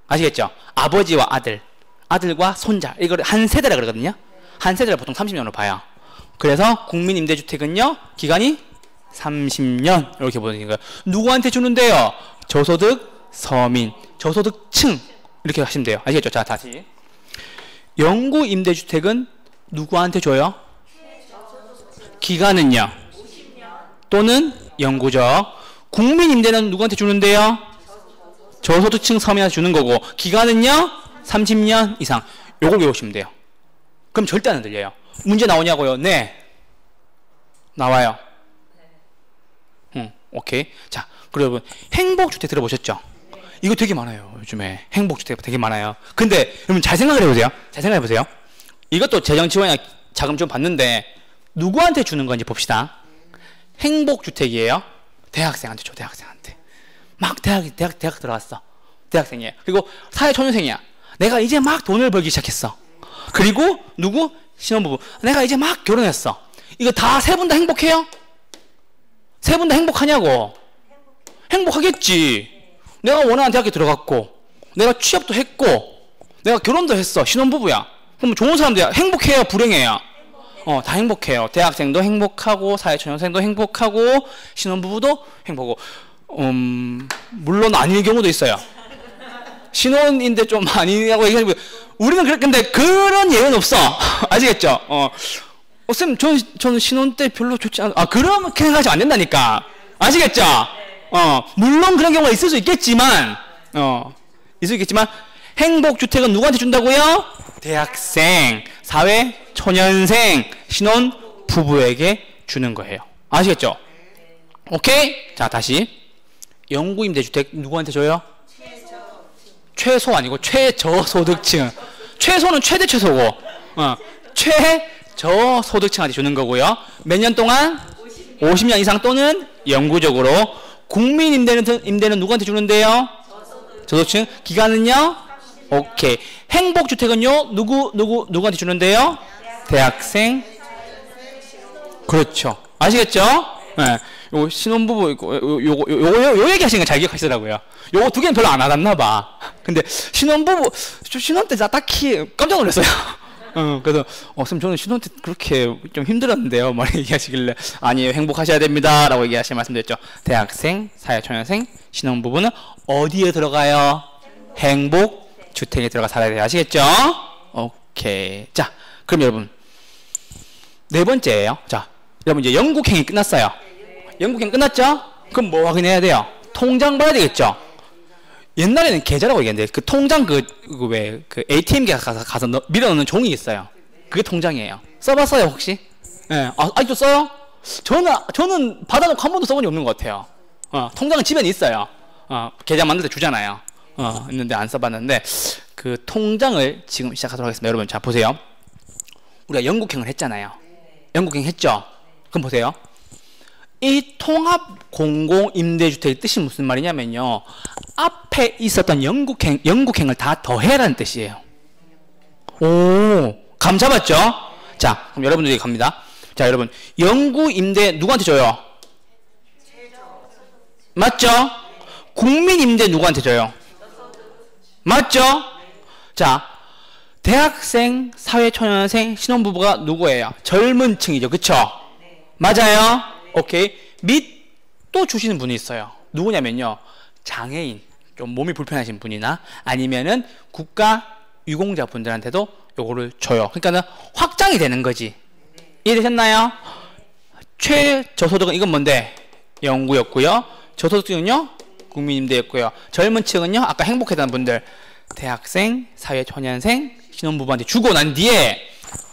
아시겠죠? 아버지와 아들과 손자, 이걸 한 세대라 그러거든요. 한 세대를 보통 30년으로 봐요. 그래서 국민임대주택은요 기간이 30년 이렇게 보는 거예요. 누구한테 주는데요? 저소득 서민, 저소득층 이렇게 하시면 돼요. 아시겠죠? 자, 다시 영구 임대주택은 누구한테 줘요? 기간은요? 또는 영구적. 국민임대는 누구한테 주는데요? 저소득층 서민한테 주는 거고, 기간은요? 30년 이상. 요걸 외우시면 돼요. 그럼 절대 안 흔들려요. 문제 나오냐고요? 네. 나와요. 오케이. 자, 그리고 여러분, 행복주택 들어보셨죠? 이거 되게 많아요. 요즘에 행복주택 되게 많아요. 근데 여러분 잘 생각을 해보세요. 이것도 재정지원이나 자금 좀 받는데 누구한테 주는 건지 봅시다. 행복주택이에요. 대학생한테 줘. 대학생한테. 막 대학 들어갔어. 대학생이에요. 그리고 사회초년생이야. 내가 이제 막 돈을 벌기 시작했어. 그리고 누구? 신혼부부. 내가 이제 막 결혼했어. 이거 다 세 분 다 행복해요? 세 분 다 행복하냐고? 행복하겠지. 내가 원하는 대학에 들어갔고, 내가 취업도 했고, 내가 결혼도 했어. 신혼부부야. 그럼 좋은 사람들 행복해요? 불행해요? 다 행복해요. 대학생도 행복하고, 사회초년생도 행복하고, 신혼부부도 행복하고. 물론 아닐 경우도 있어요. 신혼인데 좀 아니라고 얘기하고, 우리는 근데 그런 예는 없어. 아시겠죠? 쌤, 저는 신혼 때 별로 좋지 않아. 그렇게 생각하시면 안 된다니까. 아시겠죠? 물론 그런 경우가 있을 수 있겠지만, 행복주택은 누구한테 준다고요? 대학생, 사회초년생, 신혼부부에게 주는 거예요. 아시겠죠? 오케이? 자, 다시. 영구임대주택 누구한테 줘요? 최소 아니고 최저소득층. 최소는 최대 최소고, 최저소득층한테 주는 거고요. 몇 년 동안? 50년 이상 또는 영구적으로. 국민임대는 누구한테 주는데요? 저소득층. 기간은요? 오케이. 행복주택은요? 누구한테 주는데요? 대학생. 그렇죠. 아시겠죠? 네. 요 신혼부부 요 얘기 하시는 거 잘 기억하시더라고요. 요거 두 개는 별로 안 와닿나 봐. 근데 신혼 때 딱히 깜짝 놀랐어요. 그래서 쌤 저는 신혼 때 그렇게 좀 힘들었는데요. 뭐 얘기하시길래 아니에요, 행복하셔야 됩니다 라고 얘기하시는 말씀드렸죠. 대학생, 사회초년생, 신혼부부는 어디에 들어가요? 행복주택에 들어가 살아야 돼요. 아시겠죠? 오케이. 자, 그럼 여러분 네 번째예요. 자, 여러분 이제 영국행이 끝났어요. 영국행 끝났죠? 그럼 뭐 확인해야 돼요? 통장 봐야 되겠죠? 옛날에는 계좌라고 얘기했는데 그 통장 그 ATM기 가서 밀어넣는 종이 있어요. 그게 통장이에요. 써봤어요 혹시? 네. 아직도 써요? 저는 받아놓고 한 번도 써본 적 없는 것 같아요. 통장은 집에는 있어요. 계좌 만들 때 주잖아요. 있는데 안 써봤는데 그 통장을 지금 시작하도록 하겠습니다. 여러분 자 보세요. 우리가 영국행을 했잖아요. 영국행 했죠? 그럼 보세요. 이 통합공공임대주택의 뜻이 무슨 말이냐면요, 앞에 있었던 영국행을 다 더해라는 뜻이에요. 감 잡았죠? 자, 그럼 여러분들이 갑니다. 자, 여러분, 영구 임대 누구한테 줘요? 맞죠? 국민 임대 누구한테 줘요? 맞죠? 자, 대학생, 사회초년생, 신혼부부가 누구예요? 젊은 층이죠. 그쵸? 맞아요? 오케이. 및 또 주시는 분이 있어요. 누구냐면요. 장애인, 좀 몸이 불편하신 분이나 아니면은 국가 유공자 분들한테도 요거를 줘요. 그러니까는 확장이 되는 거지. 이해되셨나요? 최저소득은 이건 뭔데? 영구였고요. 저소득은요? 국민임대였고요. 젊은 층은요? 아까 행복했다는 분들 대학생, 사회초년생, 신혼부부한테 주고 난 뒤에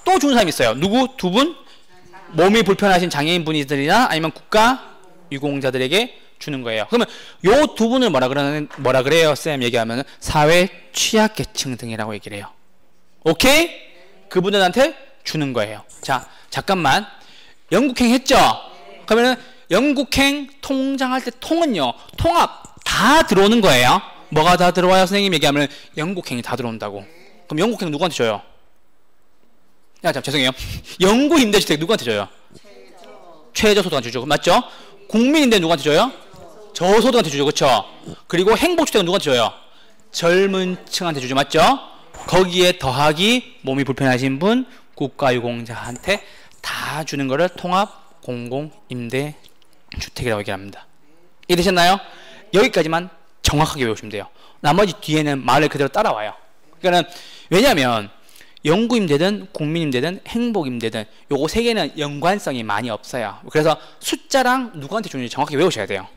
또 주는 사람이 있어요. 누구? 두 분? 몸이 불편하신 장애인 분들이나 아니면 국가 유공자들에게 주는 거예요. 그러면 요 두 분을 뭐라 그래요? 쌤 얘기하면 사회 취약계층 등이라고 얘기를 해요. 오케이? 그분들한테 주는 거예요. 자, 잠깐만. 영국행 했죠? 그러면은 영국행 통장할 때 통은요, 통합 다 들어오는 거예요. 뭐가 다 들어와요? 선생님 얘기하면 영국행이 다 들어온다고. 그럼 영국행 누구한테 줘요? 야, 잠 죄송해요. 영구 임대주택 누구한테 줘요? 최저소득한테 주죠. 맞죠? 국민임대 누구한테 줘요? 저소득한테 주죠. 그렇죠? 그리고 행복주택은 누구한테 줘요? 젊은 층한테 주죠. 맞죠? 거기에 더하기 몸이 불편하신 분, 국가유공자한테 다 주는 거를 통합 공공임대주택이라고 얘기합니다. 이해되셨나요? 여기까지만 정확하게 외우시면 돼요. 나머지 뒤에는 말을 그대로 따라와요. 그러니까 왜냐하면 영구임대든 국민임대든 행복임대든 요거 세 개는 연관성이 많이 없어요. 그래서 숫자랑 누구한테 주는지 정확히 외우셔야 돼요.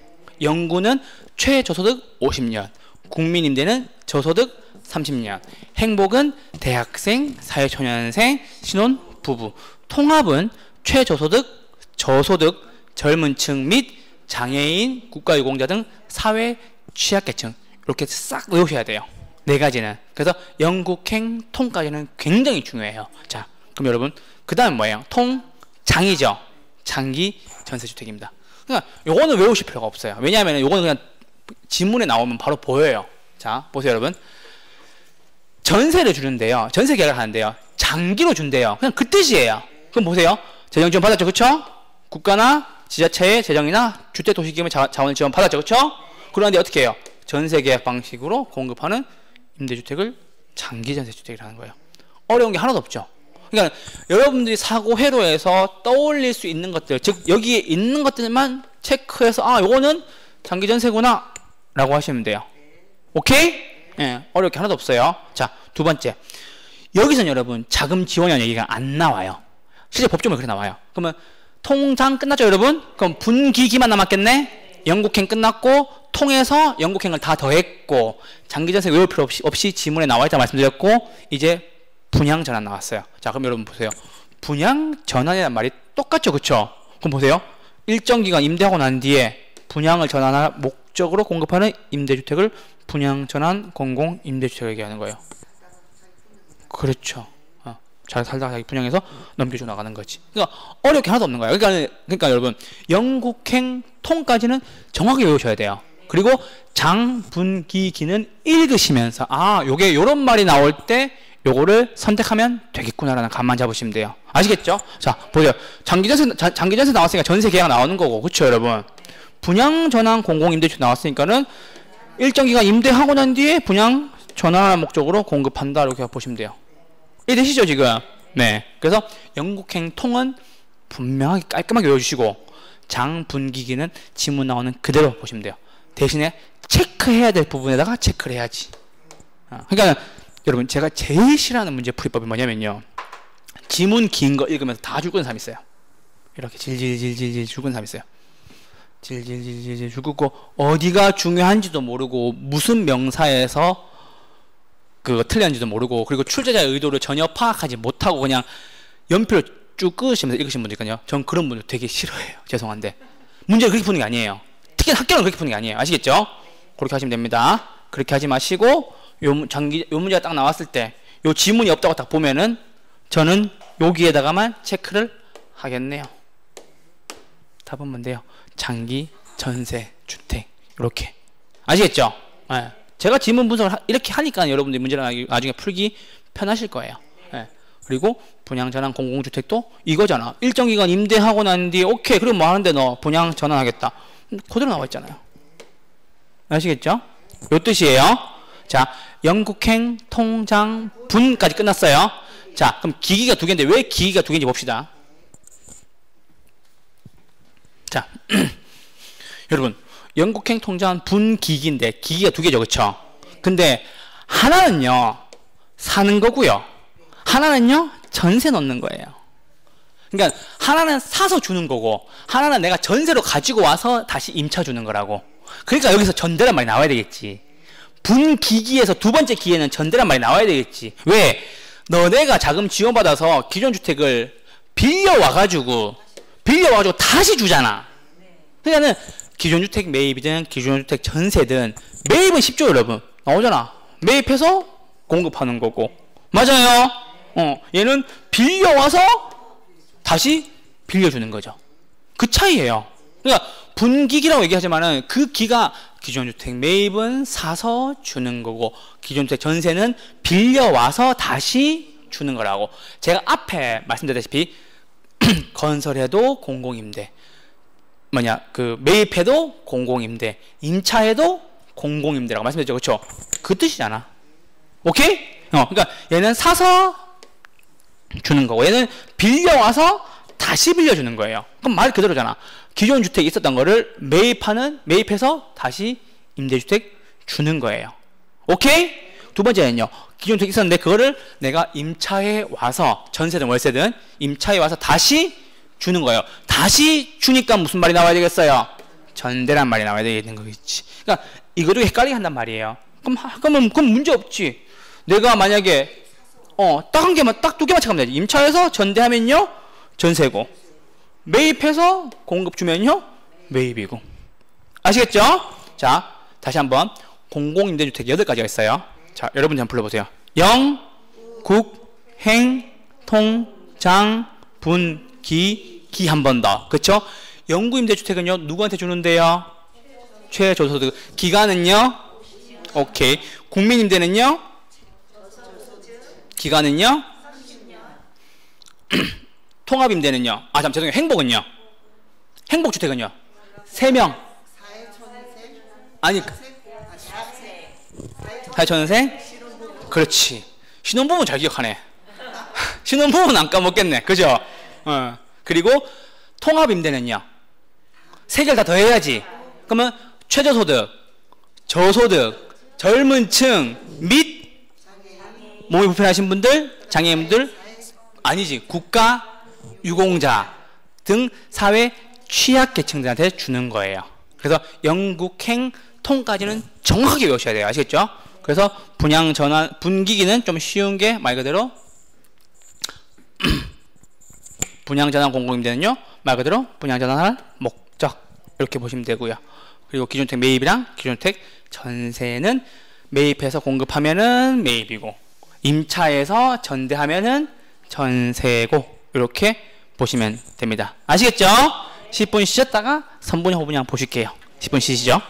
영구는 최저소득 50년, 국민임대는 저소득 30년, 행복은 대학생, 사회초년생, 신혼부부, 통합은 최저소득, 저소득, 젊은층 및 장애인, 국가유공자 등 사회 취약계층 이렇게 싹 외우셔야 돼요. 네 가지는. 그래서 영국행 통까지는 굉장히 중요해요. 자, 그럼 여러분 그 다음 뭐예요? 통장이죠. 장기 전세주택입니다. 그러니까 요거는 외우실 필요가 없어요. 왜냐하면 요거는 그냥 지문에 나오면 바로 보여요. 자, 보세요 여러분. 전세를 주는데요. 전세 계약을 하는데요. 장기로 준대요. 그냥 그 뜻이에요. 그럼 보세요. 재정 지원 받았죠. 그쵸? 국가나 지자체의 재정이나 주택도시기금의 자원을 지원 받았죠. 그쵸? 그런데 어떻게 해요? 전세 계약 방식으로 공급하는 임대주택을 장기 전세주택이라는 거예요. 어려운 게 하나도 없죠. 그러니까 여러분들이 사고 회로에서 떠올릴 수 있는 것들, 즉 여기에 있는 것들만 체크해서 아, 요거는 장기 전세구나 라고 하시면 돼요. 오케이? 예, 어려울 게 하나도 없어요. 자, 두 번째. 여기서는 여러분 자금 지원이라는 얘기가 안 나와요. 실제 법조문에 그렇게 나와요. 그러면 통장 끝났죠, 여러분? 그럼 분기기만 남았겠네? 영국행 끝났고 통해서 영국행을 다 더했고 장기전세 외울 필요 없이 지문에 나와 있다 말씀드렸고 이제 분양전환 나왔어요. 자, 그럼 여러분 보세요. 분양전환이라는 말이 똑같죠, 그쵸? 그럼 보세요. 일정 기간 임대하고 난 뒤에 분양을 전환할 목적으로 공급하는 임대주택을 분양전환 공공임대주택을 얘기하는 거예요. 그렇죠. 잘 살다가 자기 분양해서 넘겨줘 나가는 거지. 그러니까 어려울 게 하나도 없는 거예요. 그러니까 여러분 영국행 통까지는 정확히 외우셔야 돼요. 그리고 장분기기는 읽으시면서 아, 요게 요런 말이 나올 때 요거를 선택하면 되겠구나라는 감만 잡으시면 돼요. 아시겠죠? 자, 보세요. 장기전세 나왔으니까 전세 계약 나오는 거고, 그렇죠, 여러분? 분양 전환 공공임대주택 나왔으니까는 일정 기간 임대하고 난 뒤에 분양 전환할 목적으로 공급한다 이렇게 보시면 돼요. 이해되시죠, 지금? 네. 그래서 영국행 통은 분명하게 깔끔하게 외워주시고 장분기기는 지문 나오는 그대로 보시면 돼요. 대신에 체크해야 될 부분에다가 체크를 해야지. 그러니까 여러분 제가 제일 싫어하는 문제 풀이법이 뭐냐면요. 지문 긴 거 읽으면서 다 줄거는 사람이 있어요. 이렇게 질질질질질 줄거는 사람이 있어요. 질질질질질 줄고 어디가 중요한지도 모르고 무슨 명사에서 그거 틀렸는지도 모르고 그리고 출제자의 의도를 전혀 파악하지 못하고 그냥 연필을 쭉 끄시면서 읽으신 분들 있거든요. 전 그런 분들 되게 싫어해요. 죄송한데 문제를 그렇게 푸는 게 아니에요. 특히 학교는 그렇게 푸는 게 아니에요. 아시겠죠? 그렇게 하시면 됩니다. 그렇게 하지 마시고 요 문제가 딱 나왔을 때 요 지문이 없다고 딱 보면은 저는 여기에다가만 체크를 하겠네요. 답은 뭔데요? 장기 전세 주택 이렇게 아시겠죠? 네. 제가 지문 분석을 이렇게 하니까 여러분들이 문제를 나중에 풀기 편하실 거예요. 네. 그리고 분양 전환 공공주택도 이거잖아. 일정 기간 임대하고 난 뒤에 오케이. 그럼 뭐 하는데 너 분양 전환하겠다. 그대로 나와 있잖아요. 아시겠죠? 요 뜻이에요. 자, 영국행 통장 분까지 끝났어요. 자, 그럼 기기가 두 개인데 왜 기기가 두 개인지 봅시다. 자, 여러분, 영국행 통장 분기기인데 기기가 두 개죠, 그쵸? 근데 하나는요 사는 거고요, 하나는요 전세 넣는 거예요. 그러니까 하나는 사서 주는 거고 하나는 내가 전세로 가지고 와서 다시 임차 주는 거라고. 그러니까 여기서 전대란 말이 나와야 되겠지. 분기기에서 두 번째 기회는 전대란 말이 나와야 되겠지. 왜? 너네가 자금 지원받아서 기존 주택을 빌려와가지고 다시 주잖아. 그러니까는 기존 주택 매입이든 기존 주택 전세든 매입은 쉽죠, 여러분. 나오잖아. 매입해서 공급하는 거고. 맞아요. 얘는 빌려와서 다시 빌려주는 거죠. 그 차이예요. 그러니까 분기기라고 얘기하지만은 그 기가 기존 주택 매입은 사서 주는 거고 기존 주택 전세는 빌려와서 다시 주는 거라고. 제가 앞에 말씀드렸다시피 건설해도 공공임대, 그 매입해도 공공임대, 임차해도 공공임대라고 말씀드렸죠, 그렇죠? 그 뜻이잖아. 오케이? 그러니까 얘는 사서 주는 거고 얘는 빌려와서 다시 빌려주는 거예요. 그럼 말 그대로잖아. 기존 주택이 있었던 거를 매입해서 다시 임대주택 주는 거예요. 오케이? 두 번째는요, 기존 주택이 있었는데 그거를 내가 임차해 와서 전세든 월세든 임차해 와서 다시 주는 거예요. 다시 주니까 무슨 말이 나와야 되겠어요? 전대란 말이 나와야 되는 거겠지. 그러니까 이거를 헷갈리게 한단 말이에요. 그럼 문제 없지. 내가 만약에 딱 두 개만 착하면 되지. 임차해서 전대하면요 전세고, 매입해서 공급 주면요 매입이고. 아시겠죠? 자, 다시 한번 공공임대주택 8가지가 있어요. 자, 여러분들 한번 불러보세요. 영, 국, 행, 통, 장, 분, 기 한 번 더. 그쵸? 영구임대주택은요 누구한테 주는데요? 최저소득. 기간은요? 오케이. 국민임대는요? 기간은요? 통합임대는요? 죄송해요. 행복은요? 행복주택은요? 3명. 아니, 사회초년생? 그렇지. 신혼부부 잘 기억하네. 신혼부부는 안 까먹겠네. 그죠? 그리고 통합임대는요? 3개를 다 더해야지. 그러면 최저소득, 저소득, 젊은 층 및 몸이 불편하신 분들, 장애인분들, 아니지, 국가, 유공자 등 사회 취약계층들한테 주는 거예요. 그래서 영국행 통까지는 정확하게 외우셔야 돼요. 아시겠죠? 그래서 분양 전환, 분기기는 좀 쉬운 게 말 그대로 분양 전환 공공임대는요 말 그대로 분양 전환할 목적, 이렇게 보시면 되고요. 그리고 기존주택 매입이랑 기존주택 전세는 매입해서 공급하면은 매입이고 임차해서 전대하면은 전세고, 이렇게 보시면 됩니다. 아시겠죠? 10분 쉬셨다가 3분, 5분 그냥 보실게요. 10분 쉬시죠.